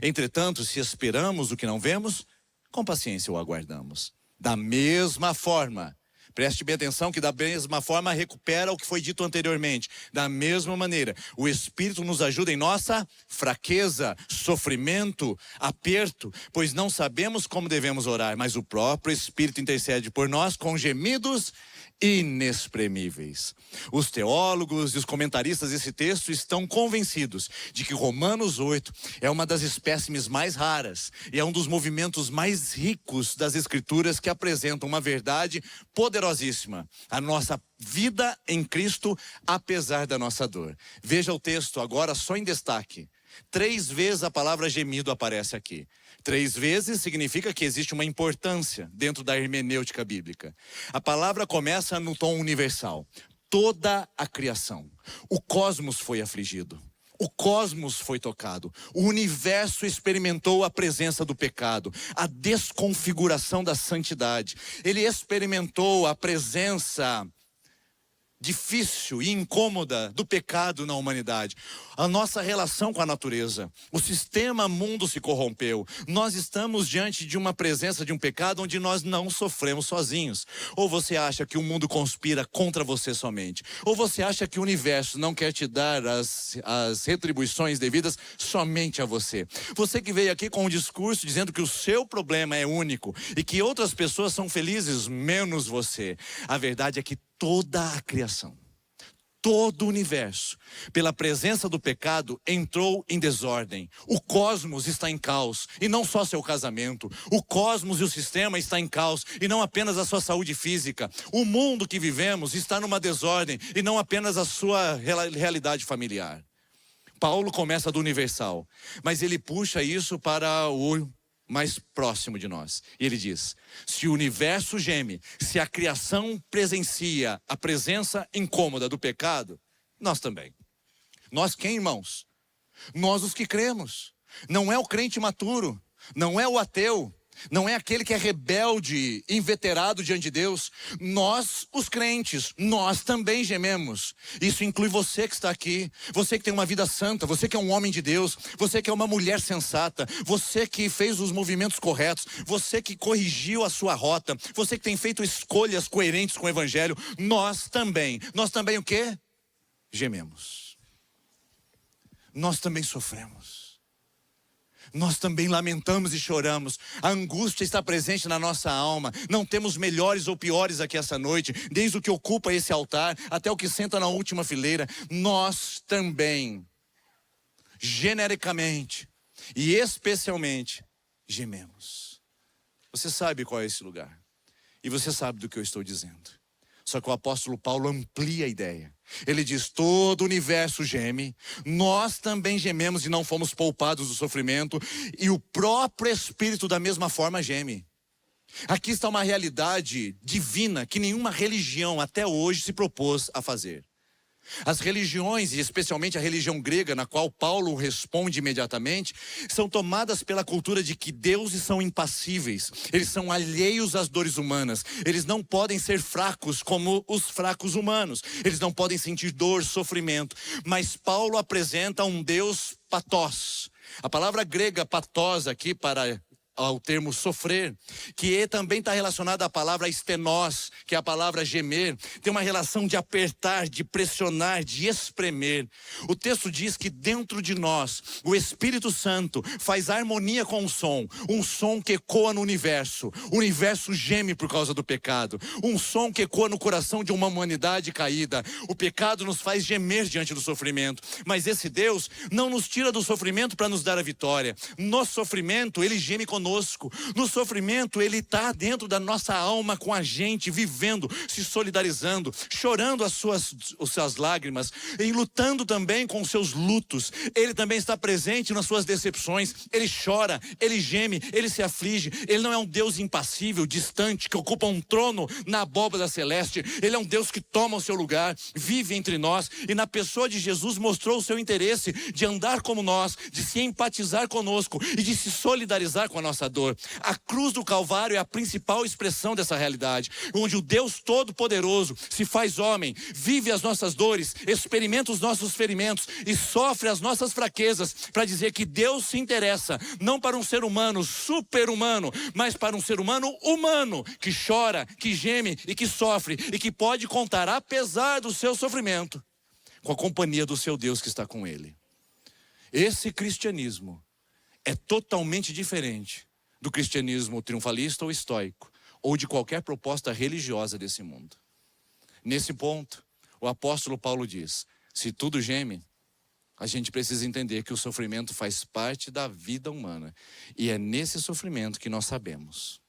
S10: Entretanto, se esperamos o que não vemos, com paciência o aguardamos. Da mesma forma, preste bem atenção que da mesma forma recupera o que foi dito anteriormente. Da mesma maneira, o Espírito nos ajuda em nossa fraqueza, sofrimento, aperto, pois não sabemos como devemos orar, mas o próprio Espírito intercede por nós com gemidos inexprimíveis. Os teólogos e os comentaristas desse texto estão convencidos de que Romanos 8 é uma das espécimes mais raras e é um dos movimentos mais ricos das Escrituras que apresentam uma verdade poderosa poderosíssima, a nossa vida em Cristo, apesar da nossa dor. Veja o texto agora só em destaque. 3 vezes a palavra gemido aparece aqui. 3 vezes significa que existe uma importância dentro da hermenêutica bíblica. A palavra começa no tom universal. Toda a criação. O cosmos foi afligido. O cosmos foi tocado. O universo experimentou a presença do pecado, a desconfiguração da santidade. Ele experimentou a presença difícil e incômoda do pecado na humanidade. A nossa relação com a natureza, o sistema mundo se corrompeu. Nós estamos diante de uma presença de um pecado onde nós não sofremos sozinhos. Ou você acha que o mundo conspira contra você somente? Ou você acha que o universo não quer te dar as retribuições devidas somente a você? Você que veio aqui com um discurso dizendo que o seu problema é único e que outras pessoas são felizes, menos você. A verdade é que toda a criação, todo o universo, pela presença do pecado, entrou em desordem. O cosmos está em caos, e não só seu casamento. O cosmos e o sistema está em caos, e não apenas a sua saúde física. O mundo que vivemos está numa desordem, e não apenas a sua realidade familiar. Paulo começa do universal, mas ele puxa isso para o mais próximo de nós. E ele diz: se o universo geme, se a criação presencia a presença incômoda do pecado, nós também. Nós quem, irmãos? Nós os que cremos. Não é o crente maturo, não é o ateu, não é aquele que é rebelde, inveterado diante de Deus. Nós, os crentes, nós também gememos. Isso inclui você que está aqui, você que tem uma vida santa, você que é um homem de Deus, você que é uma mulher sensata, você que fez os movimentos corretos, você que corrigiu a sua rota, você que tem feito escolhas coerentes com o Evangelho. Nós também o quê? Gememos. Nós também sofremos. Nós também lamentamos e choramos. A angústia está presente na nossa alma. Não temos melhores ou piores aqui essa noite, desde o que ocupa esse altar até o que senta na última fileira. Nós também, genericamente e especialmente, gememos. Você sabe qual é esse lugar, e você sabe do que eu estou dizendo. Só que o apóstolo Paulo amplia a ideia. Ele diz: todo o universo geme, nós também gememos e não fomos poupados do sofrimento, e o próprio Espírito da mesma forma geme. Aqui está uma realidade divina que nenhuma religião até hoje se propôs a fazer. As religiões, e especialmente a religião grega, na qual Paulo responde imediatamente, são tomadas pela cultura de que deuses são impassíveis, eles são alheios às dores humanas, eles não podem ser fracos como os fracos humanos, eles não podem sentir dor, sofrimento. Mas Paulo apresenta um Deus patós. A palavra grega patós aqui para ao termo sofrer, que também está relacionada à palavra estenós, que é a palavra gemer, tem uma relação de apertar, de pressionar, de espremer. O texto diz que dentro de nós, o Espírito Santo faz harmonia com o som, um som que ecoa no universo. O universo geme por causa do pecado, um som que ecoa no coração de uma humanidade caída. O pecado nos faz gemer diante do sofrimento, mas esse Deus não nos tira do sofrimento para nos dar a vitória. No sofrimento, Ele geme conosco. No sofrimento, Ele está dentro da nossa alma com a gente, vivendo, se solidarizando, chorando as suas lágrimas, e lutando também com os seus lutos. Ele também está presente nas suas decepções. Ele chora, Ele geme, Ele se aflige. Ele não é um Deus impassível, distante, que ocupa um trono na abóbada celeste. Ele é um Deus que toma o seu lugar, vive entre nós, e na pessoa de Jesus mostrou o seu interesse de andar como nós, de se empatizar conosco e de se solidarizar com a nossa dor. A cruz do Calvário é a principal expressão dessa realidade, onde o Deus Todo-Poderoso se faz homem, vive as nossas dores, experimenta os nossos ferimentos e sofre as nossas fraquezas, para dizer que Deus se interessa não para um ser humano super-humano, mas para um ser humano humano, que chora, que geme e que sofre, e que pode contar, apesar do seu sofrimento, com a companhia do seu Deus que está com ele. Esse cristianismo é totalmente diferente do cristianismo triunfalista ou estoico, ou de qualquer proposta religiosa desse mundo. Nesse ponto, o apóstolo Paulo diz: se tudo geme, a gente precisa entender que o sofrimento faz parte da vida humana, e é nesse sofrimento que nós sabemos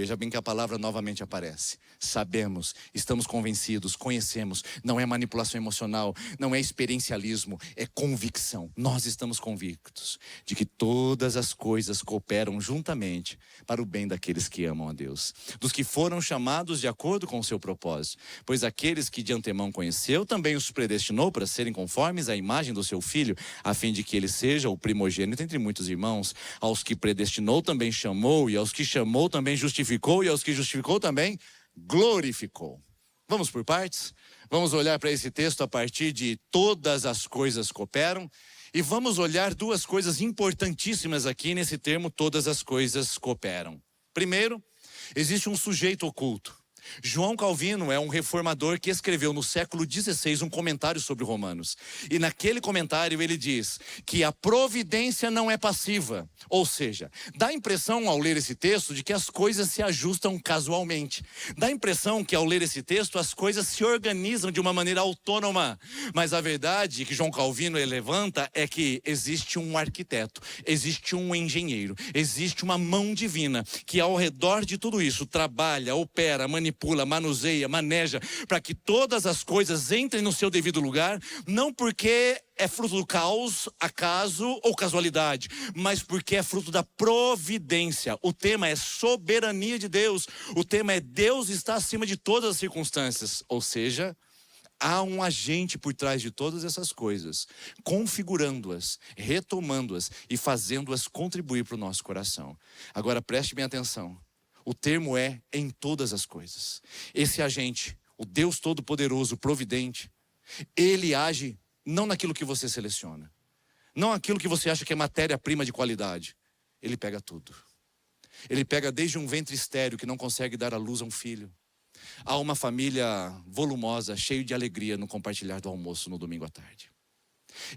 S10: Veja bem que a palavra novamente aparece. Sabemos, estamos convencidos, conhecemos. Não é manipulação emocional, não é experiencialismo, é convicção. Nós estamos convictos de que todas as coisas cooperam juntamente para o bem daqueles que amam a Deus, dos que foram chamados de acordo com o seu propósito. Pois aqueles que de antemão conheceu, também os predestinou para serem conformes à imagem do seu Filho, a fim de que ele seja o primogênito entre muitos irmãos. Aos que predestinou também chamou, e aos que chamou também justificou, e aos que justificou também glorificou. Vamos por partes? Vamos olhar para esse texto a partir de todas as coisas cooperam. E vamos olhar duas coisas importantíssimas aqui nesse termo, todas as coisas cooperam. Primeiro, existe um sujeito oculto. João Calvino é um reformador que escreveu no século XVI um comentário sobre Romanos. E naquele comentário ele diz que a providência não é passiva. Ou seja, dá a impressão ao ler esse texto de que as coisas se ajustam casualmente. Dá a impressão que ao ler esse texto as coisas se organizam de uma maneira autônoma. Mas a verdade que João Calvino levanta é que existe um arquiteto, existe um engenheiro, existe uma mão divina que ao redor de tudo isso trabalha, opera, manipula, manuseia, maneja, para que todas as coisas entrem no seu devido lugar, não porque é fruto do caos, acaso ou casualidade, mas porque é fruto da providência. O tema é soberania de Deus, o tema é Deus está acima de todas as circunstâncias, ou seja, há um agente por trás de todas essas coisas, configurando-as, retomando-as e fazendo-as contribuir para o nosso coração. Agora preste bem atenção. O termo é em todas as coisas. Esse agente, o Deus Todo-Poderoso, Providente, ele age não naquilo que você seleciona, não aquilo que você acha que é matéria-prima de qualidade. Ele pega tudo. Ele pega desde um ventre estéril que não consegue dar à luz a um filho, a uma família volumosa, cheia de alegria no compartilhar do almoço no domingo à tarde.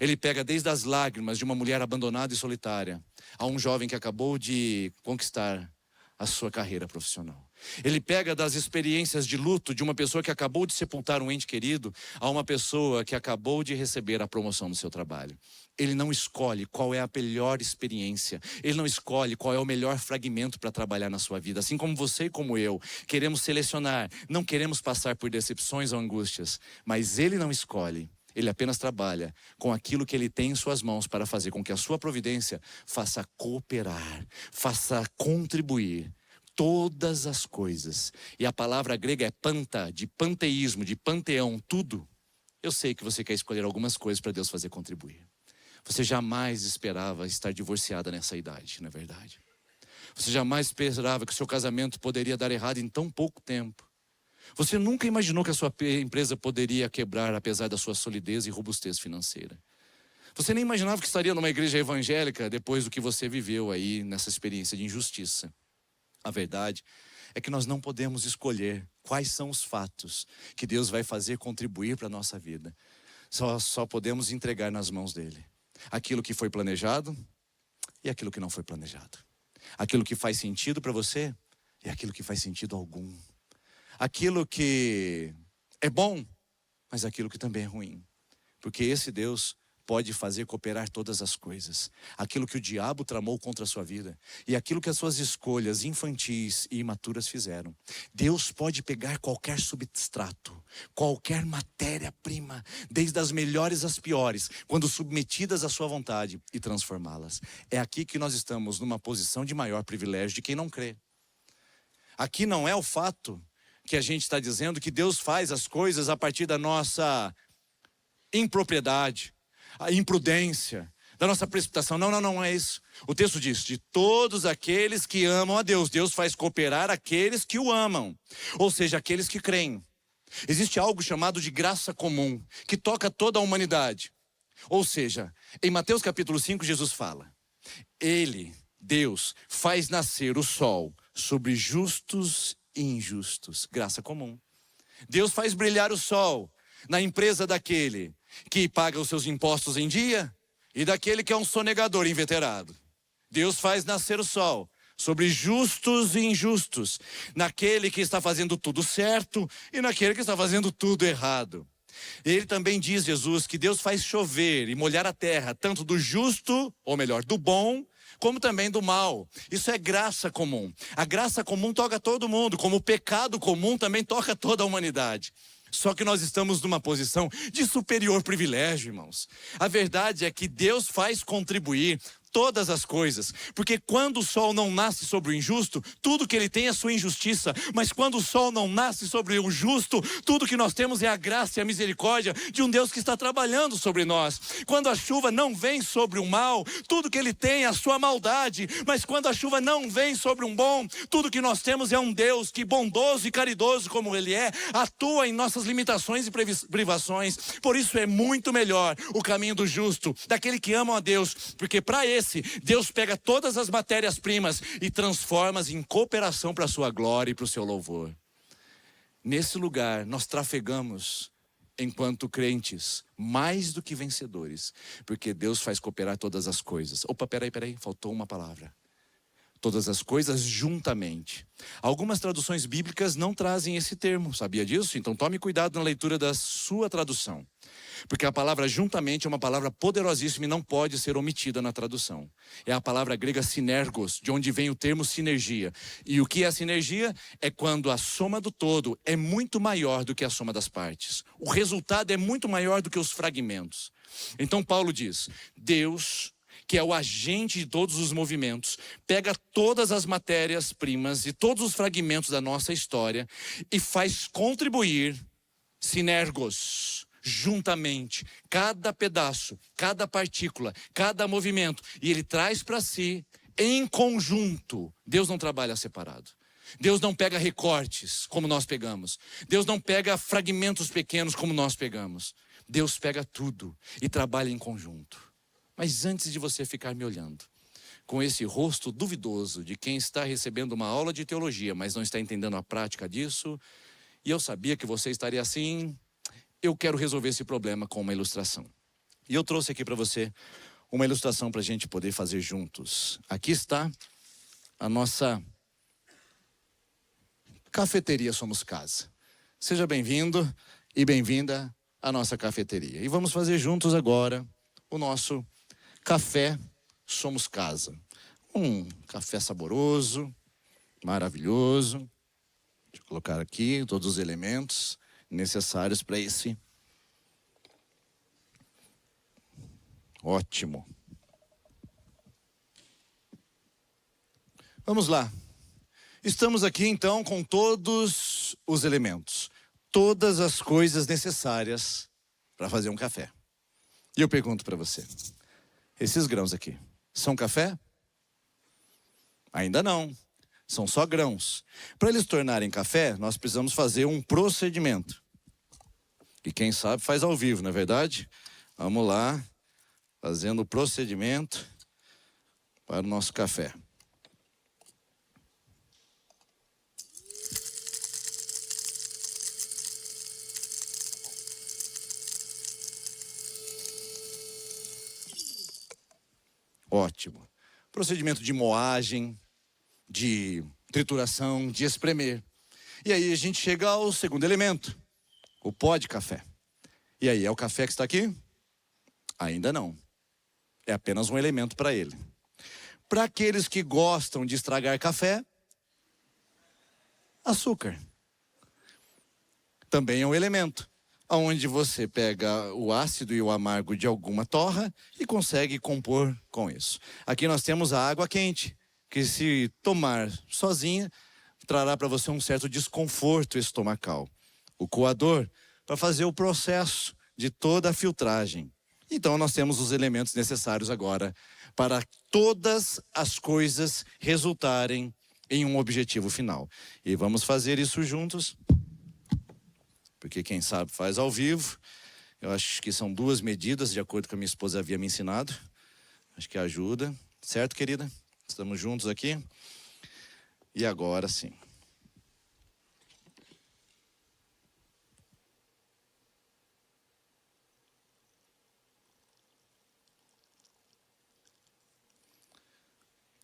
S10: Ele pega desde as lágrimas de uma mulher abandonada e solitária, a um jovem que acabou de conquistar a sua carreira profissional. Ele pega das experiências de luto de uma pessoa que acabou de sepultar um ente querido a uma pessoa que acabou de receber a promoção no seu trabalho. Ele não escolhe qual é a melhor experiência. Ele não escolhe qual é o melhor fragmento para trabalhar na sua vida. Assim como você e como eu queremos selecionar, não queremos passar por decepções ou angústias, mas ele não escolhe. Ele apenas trabalha com aquilo que ele tem em suas mãos para fazer com que a sua providência faça cooperar, faça contribuir todas as coisas. E a palavra grega é panta, de panteísmo, de panteão, tudo. Eu sei que você quer escolher algumas coisas para Deus fazer contribuir. Você jamais esperava estar divorciada nessa idade, não é verdade? Você jamais esperava que o seu casamento poderia dar errado em tão pouco tempo. Você nunca imaginou que a sua empresa poderia quebrar apesar da sua solidez e robustez financeira. Você nem imaginava que estaria numa igreja evangélica depois do que você viveu aí nessa experiência de injustiça. A verdade é que nós não podemos escolher quais são os fatos que Deus vai fazer contribuir para a nossa vida. Só podemos entregar nas mãos dele aquilo que foi planejado e aquilo que não foi planejado. Aquilo que faz sentido para você e aquilo que faz sentido algum. Aquilo que é bom, mas aquilo que também é ruim. Porque esse Deus pode fazer cooperar todas as coisas. Aquilo que o diabo tramou contra a sua vida e aquilo que as suas escolhas infantis e imaturas fizeram. Deus pode pegar qualquer substrato, qualquer matéria-prima, desde as melhores às piores, quando submetidas à sua vontade, e transformá-las. É aqui que nós estamos numa posição de maior privilégio de quem não crê. Aqui não é o fato que a gente está dizendo que Deus faz as coisas a partir da nossa impropriedade, a imprudência, da nossa precipitação. Não é isso. O texto diz, de todos aqueles que amam a Deus, Deus faz cooperar aqueles que o amam, ou seja, aqueles que creem. Existe algo chamado de graça comum, que toca toda a humanidade. Ou seja, em Mateus capítulo 5, Jesus fala, Ele, Deus, faz nascer o sol sobre justos e injustos, graça comum. Deus faz brilhar o sol na empresa daquele que paga os seus impostos em dia e daquele que é um sonegador inveterado. Deus faz nascer o sol sobre justos e injustos, naquele que está fazendo tudo certo e naquele que está fazendo tudo errado. Ele também diz, Jesus, que Deus faz chover e molhar a terra, tanto do justo, ou melhor, do bom, como também do mal. Isso é graça comum. A graça comum toca todo mundo, como o pecado comum também toca toda a humanidade. Só que nós estamos numa posição de superior privilégio, irmãos. A verdade é que Deus faz contribuir todas as coisas, porque quando o sol não nasce sobre o injusto, tudo que ele tem é sua injustiça, mas quando o sol não nasce sobre o justo, tudo que nós temos é a graça e a misericórdia de um Deus que está trabalhando sobre nós. Quando a chuva não vem sobre o mal, tudo que ele tem é a sua maldade, mas quando a chuva não vem sobre um bom, tudo que nós temos é um Deus que, bondoso e caridoso como ele é, atua em nossas limitações e privações. Por isso é muito melhor o caminho do justo, daquele que ama a Deus, porque para esse Deus pega todas as matérias-primas e transforma-as em cooperação para a sua glória e para o seu louvor. Nesse lugar nós trafegamos enquanto crentes, mais do que vencedores, porque Deus faz cooperar todas as coisas. Opa, peraí, faltou uma palavra. Todas as coisas juntamente. Algumas traduções bíblicas não trazem esse termo, sabia disso? Então tome cuidado na leitura da sua tradução. Porque a palavra juntamente é uma palavra poderosíssima e não pode ser omitida na tradução. É a palavra grega sinergos, de onde vem o termo sinergia. E o que é a sinergia? É quando a soma do todo é muito maior do que a soma das partes. O resultado é muito maior do que os fragmentos. Então Paulo diz, Deus, que é o agente de todos os movimentos, pega todas as matérias-primas e todos os fragmentos da nossa história e faz contribuir sinergos, juntamente, cada pedaço, cada partícula, cada movimento, e ele traz para si em conjunto. Deus não trabalha separado. Deus não pega recortes como nós pegamos. Deus não pega fragmentos pequenos como nós pegamos. Deus pega tudo e trabalha em conjunto. Mas antes de você ficar me olhando com esse rosto duvidoso de quem está recebendo uma aula de teologia, mas não está entendendo a prática disso, e eu sabia que você estaria assim, eu quero resolver esse problema com uma ilustração. E eu trouxe aqui para você uma ilustração para a gente poder fazer juntos. Aqui está a nossa cafeteria Somos Casa. Seja bem-vindo e bem-vinda à nossa cafeteria. E vamos fazer juntos agora o nosso café Somos Casa. Um café saboroso, maravilhoso. Deixa eu colocar aqui todos os elementos necessários para esse. Ótimo. Vamos lá. Estamos aqui então com todos os elementos, todas as coisas necessárias para fazer um café. E eu pergunto para você, esses grãos aqui, são café? Ainda não, são só grãos. Para eles tornarem café, nós precisamos fazer um procedimento. E quem sabe faz ao vivo, não é verdade? Vamos lá, fazendo o procedimento para o nosso café. Ótimo. Procedimento de moagem, de trituração, de espremer. E aí a gente chega ao segundo elemento, o pó de café. E aí, é o café que está aqui? Ainda não. É apenas um elemento para ele. Para aqueles que gostam de estragar café, açúcar. Também é um elemento, onde você pega o ácido e o amargo de alguma torra e consegue compor com isso. Aqui nós temos a água quente, que se tomar sozinha, trará para você um certo desconforto estomacal. O coador, para fazer o processo de toda a filtragem. Então nós temos os elementos necessários agora para todas as coisas resultarem em um objetivo final. E vamos fazer isso juntos, porque quem sabe faz ao vivo. Eu acho que são 2 medidas, de acordo com a minha esposa havia me ensinado. Acho que ajuda. Certo, querida? Estamos juntos aqui. E agora sim.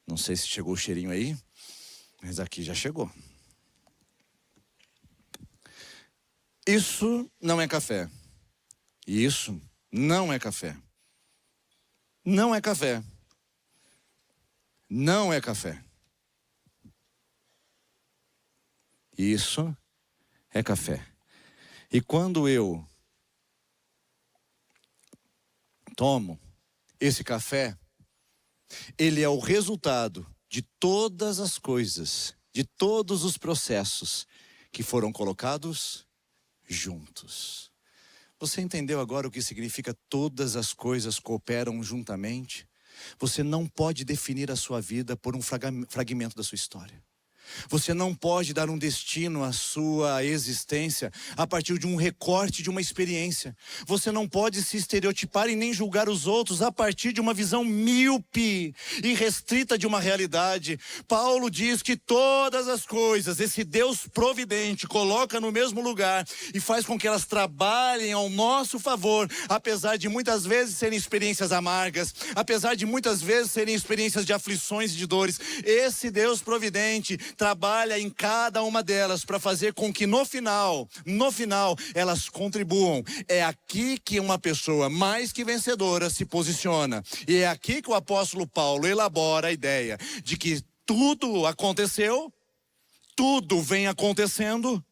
S10: Não sei se chegou o cheirinho aí, mas aqui já chegou. Isso não é café. Isso não é café. Não é café. não é café. Isso é café. E quando eu tomo esse café, ele é o resultado de todas as coisas, de todos os processos que foram colocados juntos. Você entendeu agora o que significa todas as coisas cooperam juntamente? Você não pode definir a sua vida por um fragmento da sua história. Você não pode dar um destino à sua existência a partir de um recorte de uma experiência. Você não pode se estereotipar e nem julgar os outros a partir de uma visão míope e restrita de uma realidade. Paulo diz que todas as coisas, esse Deus providente, coloca no mesmo lugar e faz com que elas trabalhem ao nosso favor, apesar de muitas vezes serem experiências amargas, apesar de muitas vezes serem experiências de aflições e de dores. Esse Deus providente trabalha em cada uma delas para fazer com que no final, elas contribuam. É aqui que uma pessoa mais que vencedora se posiciona. E é aqui que o apóstolo Paulo elabora a ideia de que tudo aconteceu, tudo vem acontecendo,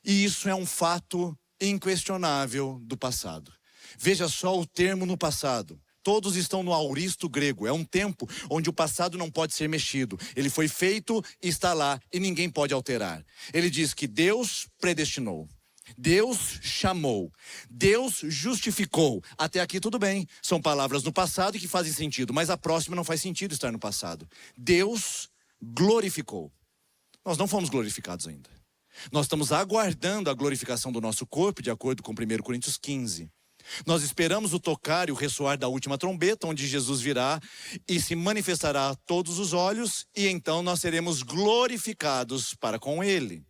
S10: e isso é um fato inquestionável do passado. Veja só o termo no passado. Todos estão no auristo grego. É um tempo onde o passado não pode ser mexido. Ele foi feito, está lá e ninguém pode alterar. Ele diz que Deus predestinou, Deus chamou, Deus justificou. Até aqui tudo bem. São palavras no passado que fazem sentido, mas a próxima não faz sentido estar no passado. Deus glorificou. Nós não fomos glorificados ainda. Nós estamos aguardando a glorificação do nosso corpo, de acordo com 1 Coríntios 15. Nós esperamos o tocar e o ressoar da última trombeta, onde Jesus virá e se manifestará a todos os olhos, e então nós seremos glorificados para com Ele.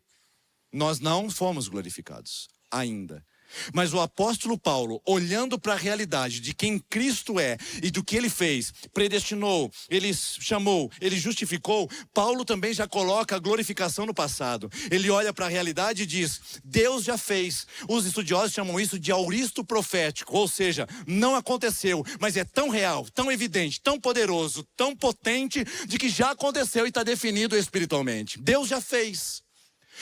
S10: Nós não fomos glorificados ainda. Mas o apóstolo Paulo, olhando para a realidade de quem Cristo é e do que Ele fez, predestinou, Ele chamou, Ele justificou, Paulo também já coloca a glorificação no passado. Ele olha para a realidade e diz, Deus já fez. Os estudiosos chamam isso de auristo profético, ou seja, não aconteceu, mas é tão real, tão evidente, tão poderoso, tão potente, de que já aconteceu e está definido espiritualmente. Deus já fez.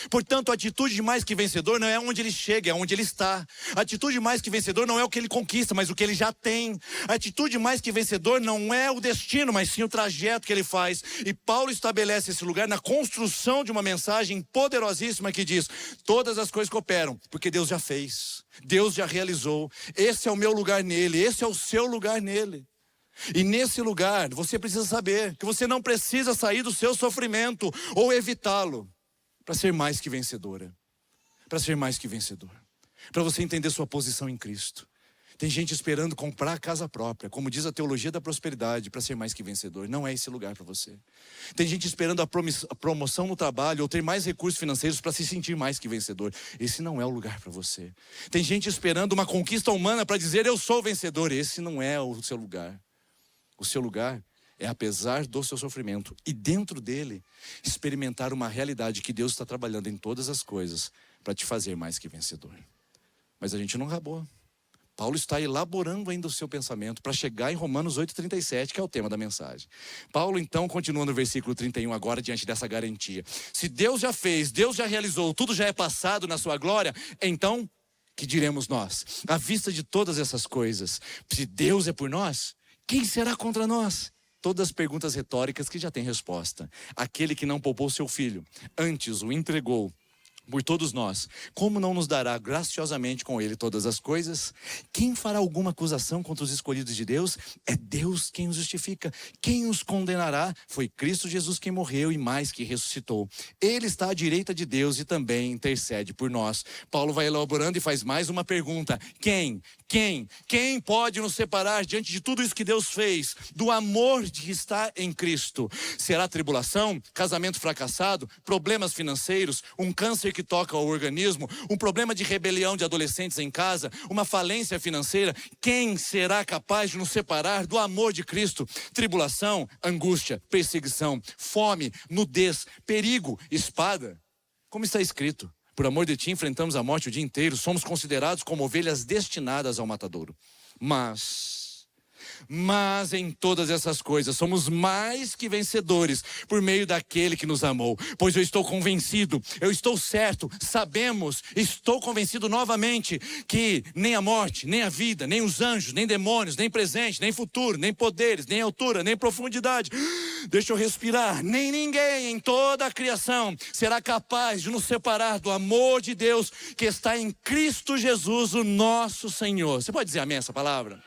S10: Portanto, a atitude de mais que vencedor não é onde ele chega, é onde ele está. A atitude de mais que vencedor não é o que ele conquista, mas o que ele já tem. A atitude de mais que vencedor não é o destino, mas sim o trajeto que ele faz. E Paulo estabelece esse lugar na construção de uma mensagem poderosíssima que diz, todas as coisas cooperam, porque Deus já fez, Deus já realizou. Esse é o meu lugar nele, esse é o seu lugar nele. E nesse lugar, você precisa saber que você não precisa sair do seu sofrimento ou evitá-lo para ser mais que vencedora, para ser mais que vencedor, para você entender sua posição em Cristo. Tem gente esperando comprar a casa própria, como diz a teologia da prosperidade, para ser mais que vencedor. Não é esse lugar para você. Tem gente esperando a promoção no trabalho ou ter mais recursos financeiros para se sentir mais que vencedor. Esse não é o lugar para você. Tem gente esperando uma conquista humana para dizer eu sou vencedor. Esse não é o seu lugar. O seu lugar é, apesar do seu sofrimento e dentro dele, experimentar uma realidade que Deus está trabalhando em todas as coisas para te fazer mais que vencedor. Mas a gente não acabou. Paulo está elaborando ainda o seu pensamento para chegar em Romanos 8,37, que é o tema da mensagem. Paulo então continua no versículo 31 agora, diante dessa garantia. Se Deus já fez, Deus já realizou, tudo já é passado na sua glória, então, que diremos nós? À vista de todas essas coisas, se Deus é por nós, quem será contra nós? Todas as perguntas retóricas que já têm resposta. Aquele que não poupou seu filho, antes o entregou por todos nós, como não nos dará graciosamente com ele todas as coisas? Quem fará alguma acusação contra os escolhidos de Deus? É Deus quem os justifica. Quem os condenará? Foi Cristo Jesus quem morreu e mais que ressuscitou. Ele está à direita de Deus e também intercede por nós. Paulo vai elaborando e faz mais uma pergunta. Quem pode nos separar diante de tudo isso que Deus fez, do amor que está em Cristo? Será tribulação, casamento fracassado, problemas financeiros, um câncer que toca o organismo, um problema de rebelião de adolescentes em casa, uma falência financeira? Quem será capaz de nos separar do amor de Cristo? Tribulação, angústia, perseguição, fome, nudez, perigo, espada. Como está escrito, por amor de ti enfrentamos a morte o dia inteiro, somos considerados como ovelhas destinadas ao matadouro. Mas Mas em todas essas coisas somos mais que vencedores por meio daquele que nos amou. Pois eu estou convencido, eu estou certo, sabemos, estou convencido novamente que nem a morte, nem a vida, nem os anjos, nem demônios, nem presente, nem futuro, nem poderes, nem altura, nem profundidade. Deixa eu respirar. Nem ninguém em toda a criação será capaz de nos separar do amor de Deus que está em Cristo Jesus, o nosso Senhor. Você pode dizer amém essa palavra?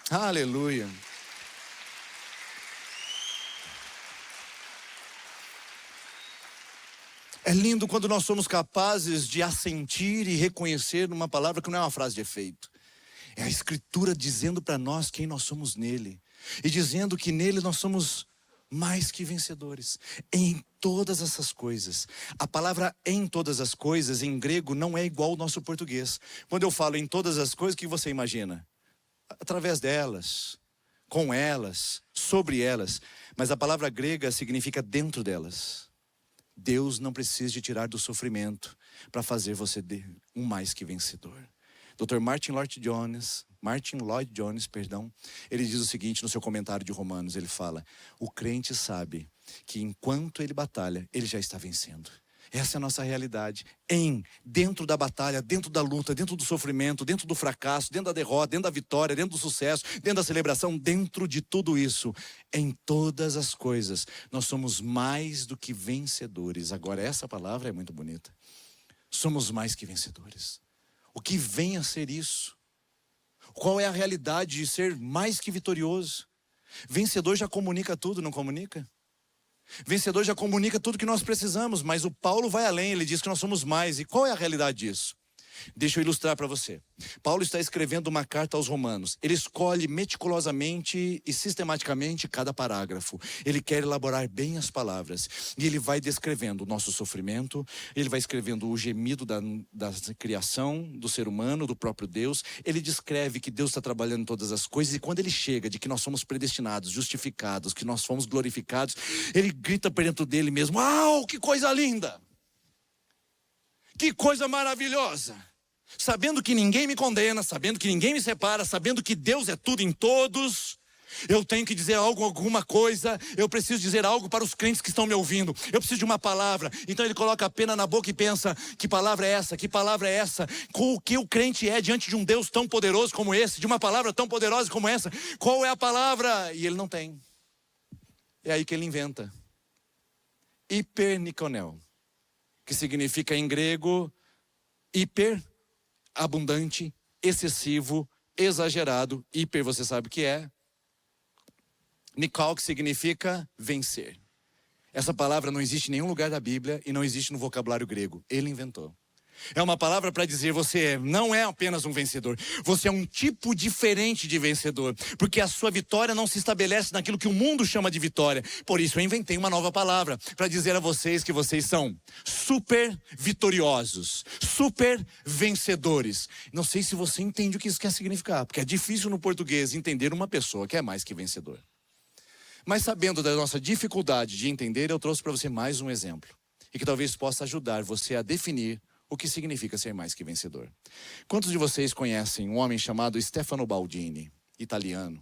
S10: Aleluia. É lindo quando nós somos capazes de assentir e reconhecer uma palavra que não é uma frase de efeito. É a Escritura dizendo para nós quem nós somos nele. E dizendo que nele nós somos mais que vencedores. Em todas essas coisas. A palavra em todas as coisas, em grego, não é igual ao nosso português. Quando eu falo em todas as coisas, o que você imagina? Através delas, com elas, sobre elas. Mas a palavra grega significa dentro delas. Deus não precisa de tirar do sofrimento para fazer você um mais que vencedor. Dr. Martin Lloyd Jones, ele diz o seguinte no seu comentário de Romanos, ele fala: o crente sabe que enquanto ele batalha, ele já está vencendo. Essa é a nossa realidade. Dentro da batalha, dentro da luta, dentro do sofrimento, dentro do fracasso, dentro da derrota, dentro da vitória, dentro do sucesso, dentro da celebração, dentro de tudo isso, em todas as coisas, nós somos mais do que vencedores. Agora, essa palavra é muito bonita. Somos mais que vencedores. O que vem a ser isso? Qual é a realidade de ser mais que vitorioso? Vencedor já comunica tudo, não comunica? Vencedor já comunica tudo que nós precisamos, mas o Paulo vai além, ele diz que nós somos mais. E qual é a realidade disso? Deixa eu ilustrar para você. Paulo está escrevendo uma carta aos Romanos. Ele escolhe meticulosamente e sistematicamente cada parágrafo. Ele quer elaborar bem as palavras. E ele vai descrevendo o nosso sofrimento. Ele vai escrevendo o gemido da criação, do ser humano, do próprio Deus. Ele descreve que Deus está trabalhando em todas as coisas. E quando ele chega de que nós somos predestinados, justificados, que nós fomos glorificados, ele grita por dentro dele mesmo: "Uau, que coisa linda! Que coisa maravilhosa! Sabendo que ninguém me condena, sabendo que ninguém me separa, sabendo que Deus é tudo em todos, eu tenho que dizer alguma coisa, eu preciso dizer algo para os crentes que estão me ouvindo, eu preciso de uma palavra." Então ele coloca a pena na boca e pensa: que palavra é essa? Que palavra é essa? Com o que o crente é diante de um Deus tão poderoso como esse, de uma palavra tão poderosa como essa? Qual é a palavra? E ele não tem. É aí que ele inventa. Hipernikonel, que significa em grego hiper, abundante, excessivo, exagerado. Hiper, você sabe o que é. Nikol, que significa vencer. Essa palavra não existe em nenhum lugar da Bíblia e não existe no vocabulário grego. Ele inventou. É uma palavra para dizer: você não é apenas um vencedor, você é um tipo diferente de vencedor, porque a sua vitória não se estabelece naquilo que o mundo chama de vitória. Por isso eu inventei uma nova palavra para dizer a vocês que vocês são super vitoriosos, super vencedores. Não sei se você entende o que isso quer significar, porque é difícil no português entender uma pessoa que é mais que vencedor. Mas sabendo da nossa dificuldade de entender, eu trouxe para você mais um exemplo, e que talvez possa ajudar você a definir o que significa ser mais que vencedor. Quantos de vocês conhecem um homem chamado Stefano Baldini, italiano?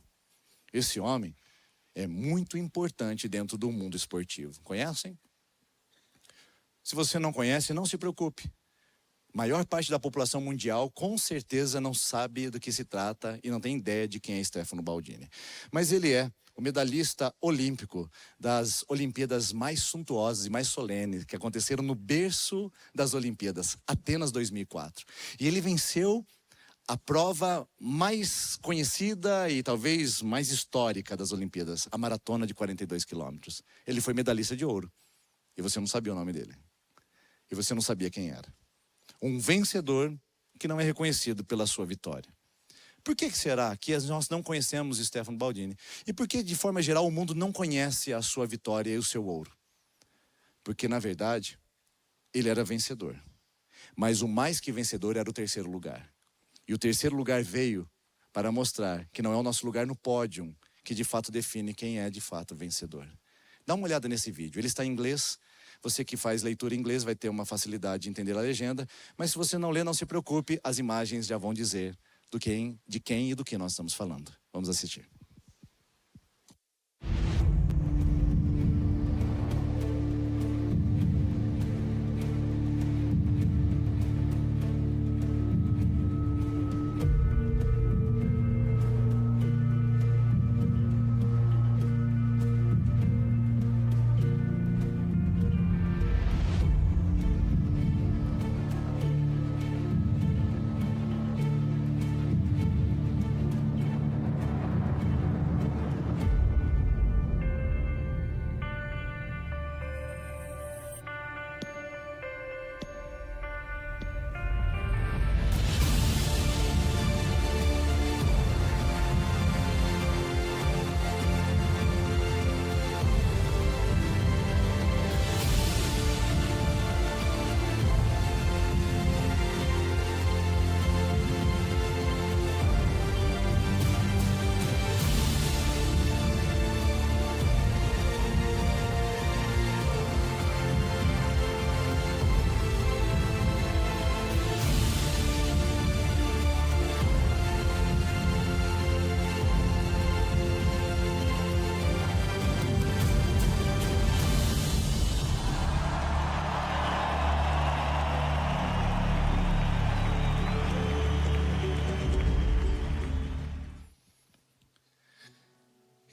S10: Esse homem é muito importante dentro do mundo esportivo. Conhecem? Se você não conhece, não se preocupe. A maior parte da população mundial com certeza não sabe do que se trata e não tem ideia de quem é Stefano Baldini. Mas ele é o medalhista olímpico das Olimpíadas mais suntuosas e mais solenes que aconteceram no berço das Olimpíadas, Atenas 2004. E ele venceu a prova mais conhecida e talvez mais histórica das Olimpíadas, a maratona de 42 quilômetros. Ele foi medalhista de ouro. E você não sabia o nome dele. E você não sabia quem era. Um vencedor que não é reconhecido pela sua vitória. Por que será que nós não conhecemos Stefano Baldini? E por que, de forma geral, o mundo não conhece a sua vitória e o seu ouro? Porque, na verdade, ele era vencedor. Mas o mais que vencedor era o terceiro lugar. E o terceiro lugar veio para mostrar que não é o nosso lugar no pódio que de fato define quem é de fato vencedor. Dá uma olhada nesse vídeo. Ele está em inglês. Você que faz leitura em inglês vai ter uma facilidade de entender a legenda. Mas se você não lê, não se preocupe. As imagens já vão dizer de quem e do que nós estamos falando. Vamos assistir.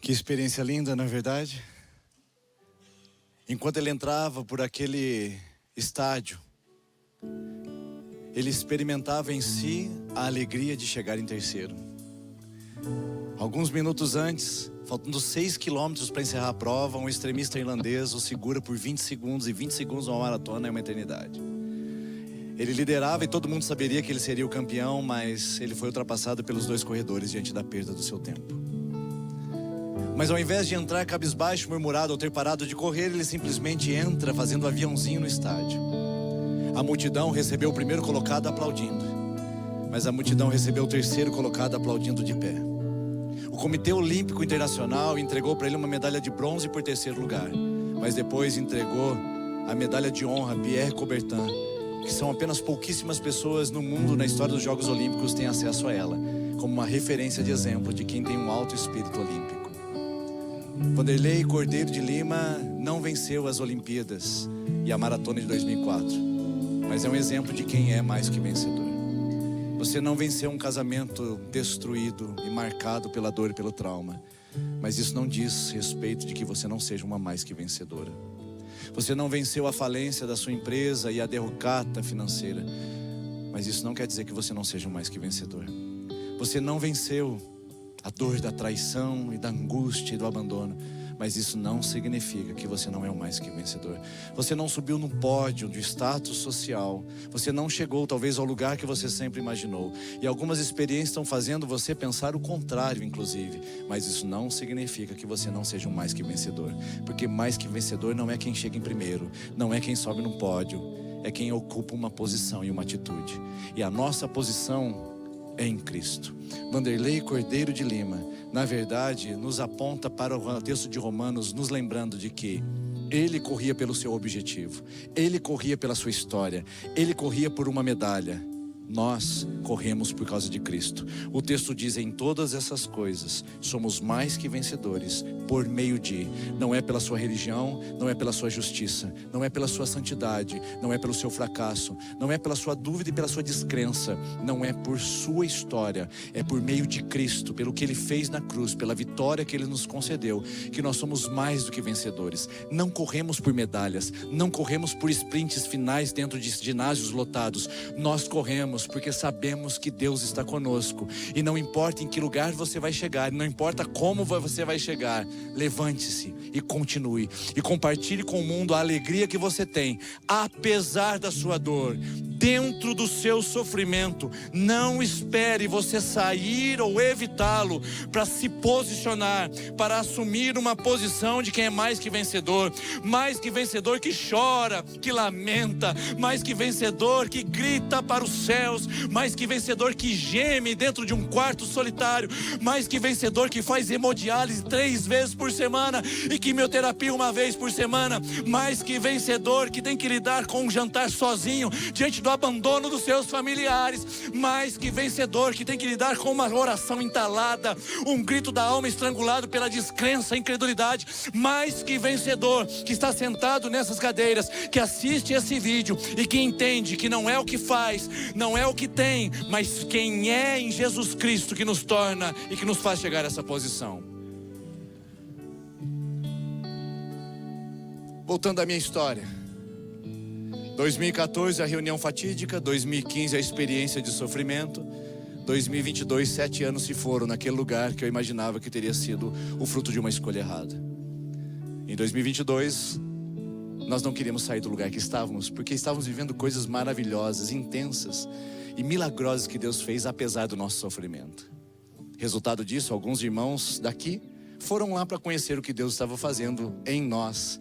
S10: Que experiência linda, não é verdade? Enquanto ele entrava por aquele estádio, ele experimentava em si a alegria de chegar em terceiro. Alguns minutos antes, faltando 6 quilômetros para encerrar a prova, um extremista irlandês o segura por 20 segundos, e 20 segundos uma maratona é uma eternidade. Ele liderava e todo mundo saberia que ele seria o campeão, mas ele foi ultrapassado pelos 2 corredores diante da perda do seu tempo. Mas ao invés de entrar cabisbaixo, murmurado ou ter parado de correr, ele simplesmente entra fazendo aviãozinho no estádio. A multidão recebeu o primeiro colocado aplaudindo, mas a multidão recebeu o terceiro colocado aplaudindo de pé. O Comitê Olímpico Internacional entregou para ele uma medalha de bronze por terceiro lugar, mas depois entregou a medalha de honra Pierre Coubertin, que são apenas pouquíssimas pessoas no mundo, na história dos Jogos Olímpicos, têm acesso a ela, como uma referência de exemplo de quem tem um alto espírito olímpico. Vanderlei Cordeiro de Lima não venceu as Olimpíadas e a Maratona de 2004, mas é um exemplo de quem é mais que vencedor. Você não venceu um casamento destruído e marcado pela dor e pelo trauma, mas isso não diz respeito de que você não seja uma mais que vencedora. Você não venceu a falência da sua empresa e a derrocata financeira, mas isso não quer dizer que você não seja um mais que vencedor. Você não venceu a dor da traição e da angústia e do abandono, mas isso não significa que você não é o mais que vencedor. Você não subiu no pódio do status social, você não chegou talvez ao lugar que você sempre imaginou, e algumas experiências estão fazendo você pensar o contrário, inclusive, mas isso não significa que você não seja um mais que vencedor, porque mais que vencedor não é quem chega em primeiro, não é quem sobe no pódio, é quem ocupa uma posição e uma atitude, e a nossa posição é em Cristo. Vanderlei Cordeiro de Lima, na verdade, nos aponta para o texto de Romanos, nos lembrando de que ele corria pelo seu objetivo, ele corria pela sua história, ele corria por uma medalha. Nós corremos por causa de Cristo. O texto diz: em todas essas coisas somos mais que vencedores por meio de, não é pela sua religião, não é pela sua justiça, não é pela sua santidade, não é pelo seu fracasso, não é pela sua dúvida e pela sua descrença, não é por sua história, é por meio de Cristo, pelo que Ele fez na cruz, pela vitória que Ele nos concedeu, que nós somos mais do que vencedores. Não corremos por medalhas, não corremos por sprints finais dentro de ginásios lotados. Nós corremos porque sabemos que Deus está conosco, e não importa em que lugar você vai chegar, não importa como você vai chegar, levante-se e continue, e compartilhe com o mundo a alegria que você tem, apesar da sua dor, dentro do seu sofrimento. Não espere você sair ou evitá-lo para se posicionar, para assumir uma posição de quem é mais que vencedor que chora, que lamenta, mais que vencedor que grita para os céus, mais que vencedor que geme dentro de um quarto solitário, mais que vencedor que faz hemodiálise 3 vezes por semana e quimioterapia 1 vez por semana, mais que vencedor que tem que lidar com um jantar sozinho diante do abandono dos seus familiares. Mais que vencedor, que tem que lidar com uma oração entalada, um grito da alma estrangulado pela descrença, incredulidade. Mais que vencedor, que está sentado nessas cadeiras, que assiste esse vídeo e que entende que não é o que faz, não é o que tem, mas quem é em Jesus Cristo que nos torna e que nos faz chegar a essa posição. Voltando à minha história, 2014 a reunião fatídica, 2015 a experiência de sofrimento, 2022 7 anos se foram naquele lugar que eu imaginava que teria sido o fruto de uma escolha errada. Em 2022 nós não queríamos sair do lugar que estávamos, porque estávamos vivendo coisas maravilhosas, intensas e milagrosas que Deus fez apesar do nosso sofrimento. Resultado disso, alguns irmãos daqui foram lá para conhecer o que Deus estava fazendo em nós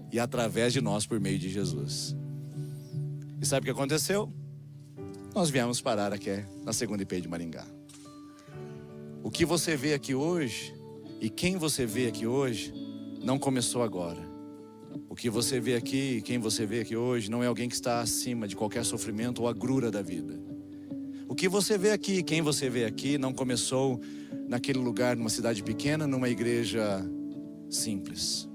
S10: e através de nós por meio de Jesus. E sabe o que aconteceu? Nós viemos parar aqui na 2ª IP de Maringá. O que você vê aqui hoje e quem você vê aqui hoje não começou agora. O que você vê aqui e quem você vê aqui hoje não é alguém que está acima de qualquer sofrimento ou agrura da vida. O que você vê aqui e quem você vê aqui não começou naquele lugar, numa cidade pequena, numa igreja simples.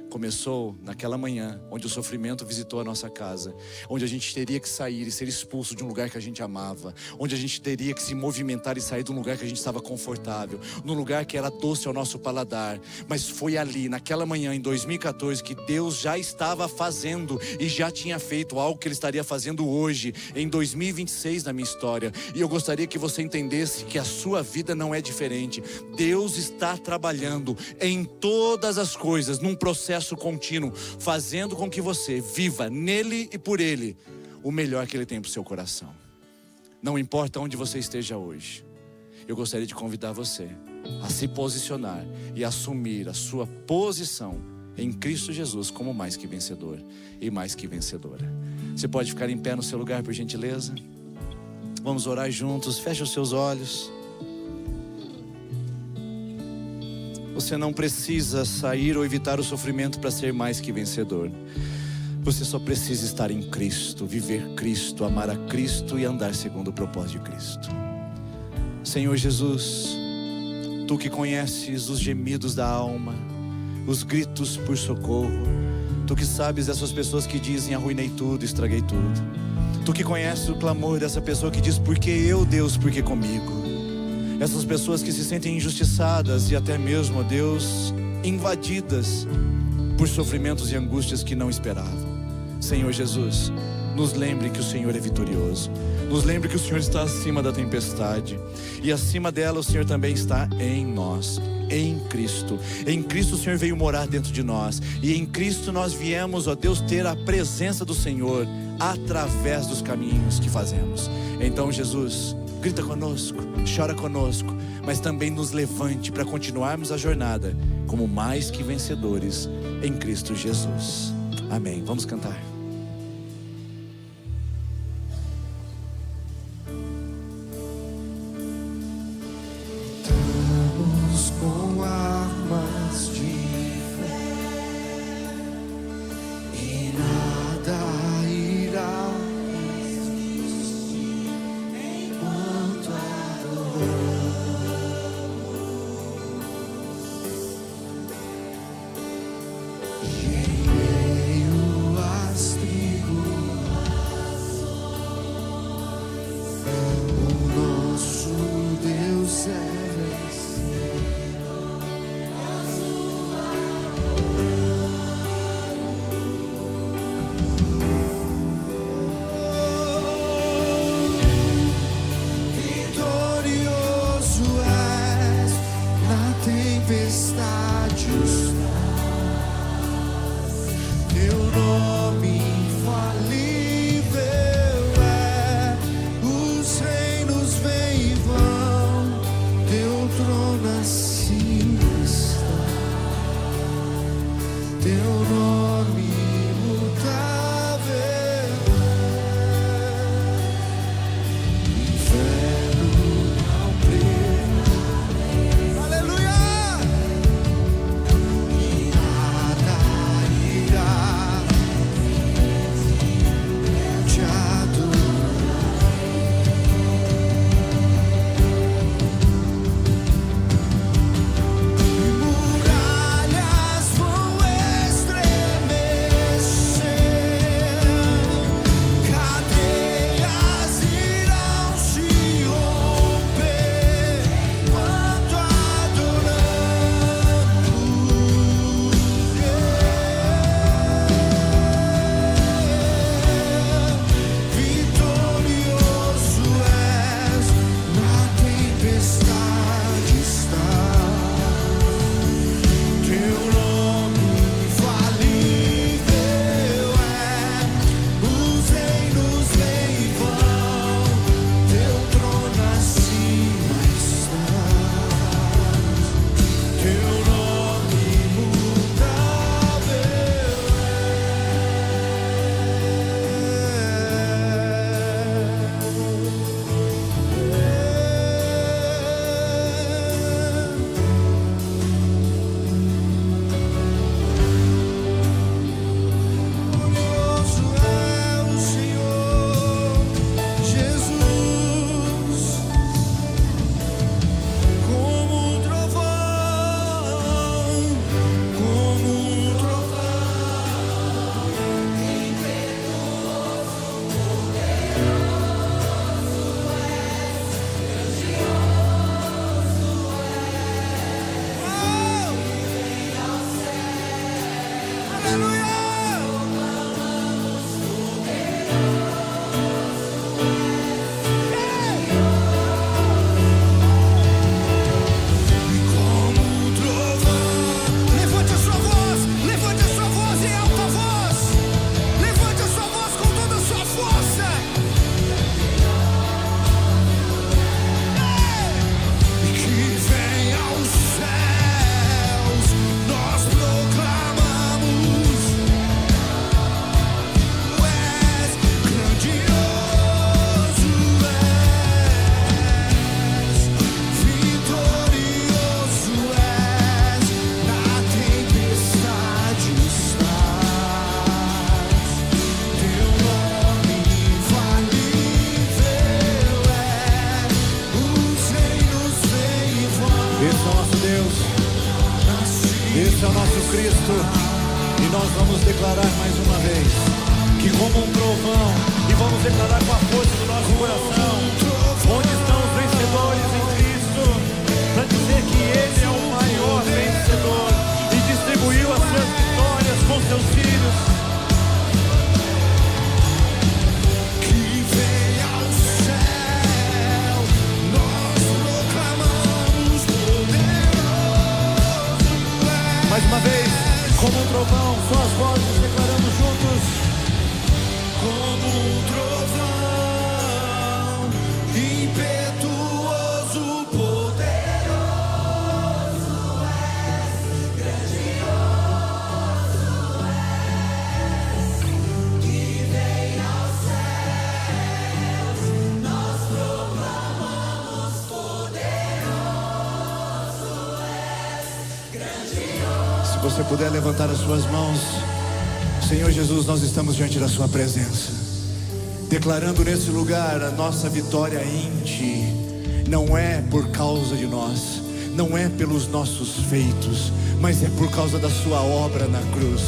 S10: Começou naquela manhã, onde o sofrimento visitou a nossa casa, onde a gente teria que sair e ser expulso de um lugar que a gente amava, onde a gente teria que se movimentar e sair de um lugar que a gente estava confortável, num lugar que era doce ao nosso paladar. Mas foi ali, naquela manhã, em 2014, que Deus já estava fazendo e já tinha feito algo que Ele estaria fazendo hoje, em 2026 na minha história. E eu gostaria que você entendesse que a sua vida não é diferente. Deus está trabalhando em todas as coisas, num processo contínuo, fazendo com que você viva nele e por ele o melhor que ele tem para o seu coração. Não importa onde você esteja hoje, eu gostaria de convidar você a se posicionar e assumir a sua posição em Cristo Jesus como mais que vencedor e mais que vencedora. Você pode ficar em pé no seu lugar, por gentileza? Vamos orar juntos. Feche os seus olhos. Você não precisa sair ou evitar o sofrimento para ser mais que vencedor. Você só precisa estar em Cristo, viver Cristo, amar a Cristo e andar segundo o propósito de Cristo. Senhor Jesus, Tu que conheces os gemidos da alma, os gritos por socorro, Tu que sabes dessas pessoas que dizem: arruinei tudo, estraguei tudo. Tu que conheces o clamor dessa pessoa que diz: por que eu, Deus, por que comigo? Essas pessoas que se sentem injustiçadas e até mesmo, ó Deus, invadidas por sofrimentos e angústias que não esperavam. Senhor Jesus, nos lembre que o Senhor é vitorioso. Nos lembre que o Senhor está acima da tempestade. E acima dela o Senhor também está em nós, em Cristo. Em Cristo o Senhor veio morar dentro de nós. E em Cristo nós viemos, ó Deus, ter a presença do Senhor através dos caminhos que fazemos. Então, Jesus, grita conosco, chora conosco, mas também nos levante para continuarmos a jornada como mais que vencedores em Cristo Jesus. Amém. Vamos cantar.
S8: Estamos com armas de fé e nada irá enquanto adoramos. Em meio às
S10: Cristo. E nós vamos declarar mais uma vez que como um trovão, e vamos declarar com a força do nosso coração, onde estão os vencedores em Cristo, para dizer que Ele é o maior vencedor e distribuiu as suas vitórias com seus filhos.
S8: Que vem ao céu, nós proclamamos poderoso.
S10: Mais uma vez, como um trovão, suas vozes declaramos juntos.
S8: Como um trovão, impetuoso, poderoso és, grandioso és, que vem aos céus, nós proclamamos poderoso és, grandioso.
S10: Se você puder levantar as suas mãos. Senhor Jesus, nós estamos diante da sua presença, declarando nesse lugar a nossa vitória em Ti. Não é por causa de nós, não é pelos nossos feitos, mas é por causa da sua obra na cruz.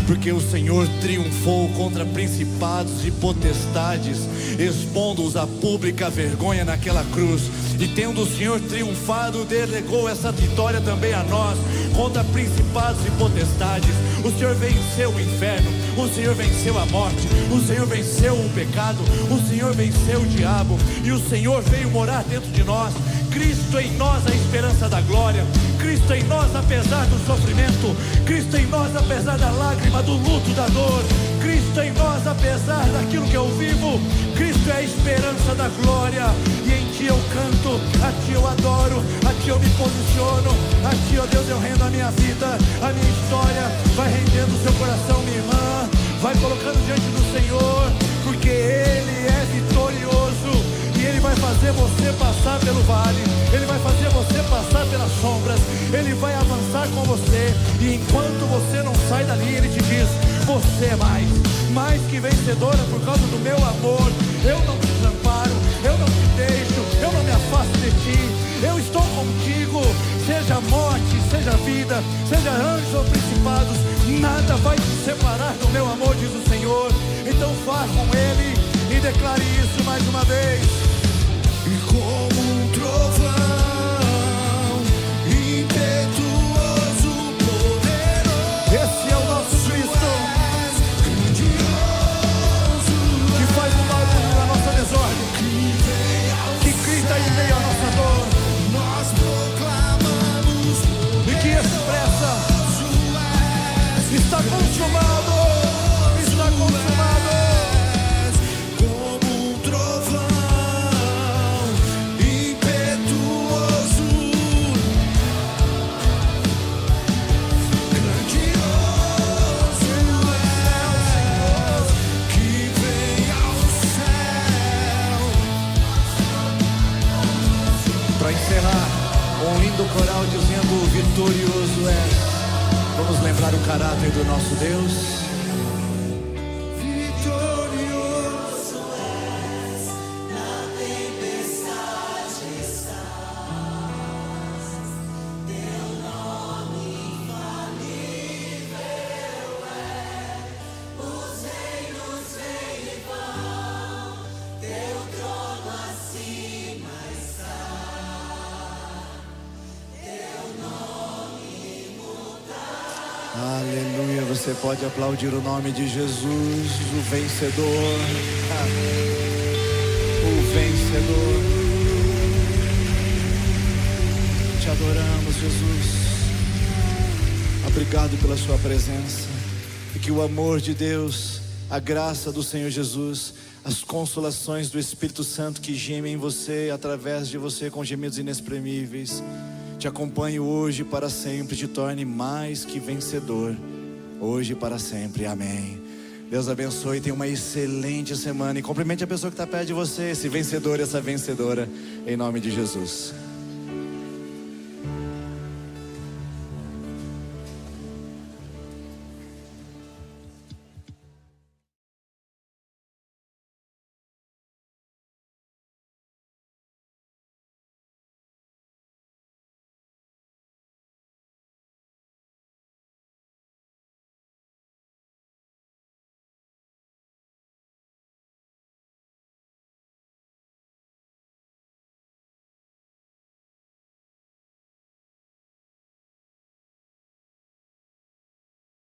S10: Porque o Senhor triunfou contra principados e potestades, expondo-os à pública vergonha naquela cruz. E tendo o Senhor triunfado, delegou essa vitória também a nós, contra principados e potestades. O Senhor venceu o inferno, o Senhor venceu a morte, o Senhor venceu o pecado, o Senhor venceu o diabo, e o Senhor veio morar dentro de nós. Cristo em nós, a esperança da glória. Cristo em nós, apesar do sofrimento. Cristo em nós, apesar da lágrima, do luto, da dor. Cristo em nós, apesar daquilo que eu vivo. Cristo é a esperança da glória. E em Ti eu canto, a Ti eu adoro, a Ti eu me posiciono, a Ti, ó Deus, eu rendo a minha vida, a minha história. Vai rendendo o seu coração, minha irmã. Vai colocando diante do Senhor, porque Ele é vitorioso. E Ele vai fazer você passar pelo vale, Ele vai fazer você passar pelas sombras, Ele vai avançar com você. E enquanto você não sai dali, Ele te diz: você é mais que vencedora por causa do meu amor. Eu não te desamparo, eu não te deixo, eu não me afasto de ti. Eu estou contigo, seja morte, seja vida, seja anjos ou principados, nada vai te separar do meu amor, diz o Senhor. Então vá com Ele e declare isso mais uma vez.
S8: E como um trovão, impetuoso, poderoso,
S10: esse é o nosso Cristo,
S8: grandioso,
S10: que faz o barulho na nossa desordem, que grita em meio à nossa dor,
S8: nós proclamamos
S10: e que expressa: está consumado, está consumado.
S8: como um trovão, impetuoso, grandioso és, que vem ao céu.
S10: Para encerrar, um lindo coral dizendo: vitorioso és. Vamos lembrar o caráter do nosso Deus.
S8: Vitorioso és, na tempestade estás, teu nome infalível é, os reinos vêm e vão, teu trono acima está, teu nome imutável.
S10: Aleluia, você pode aplaudir o nome de Jesus, o vencedor, o vencedor. Te adoramos, Jesus. Obrigado pela sua presença, e que o amor de Deus, a graça do Senhor Jesus, as consolações do Espírito Santo que gemem em você, através de você, com gemidos inexprimíveis, te acompanhe hoje e para sempre, te torne mais que vencedor, hoje e para sempre, amém. Deus abençoe, tenha uma excelente semana, e cumprimente a pessoa que está perto de você, esse vencedor e essa vencedora, em nome de Jesus.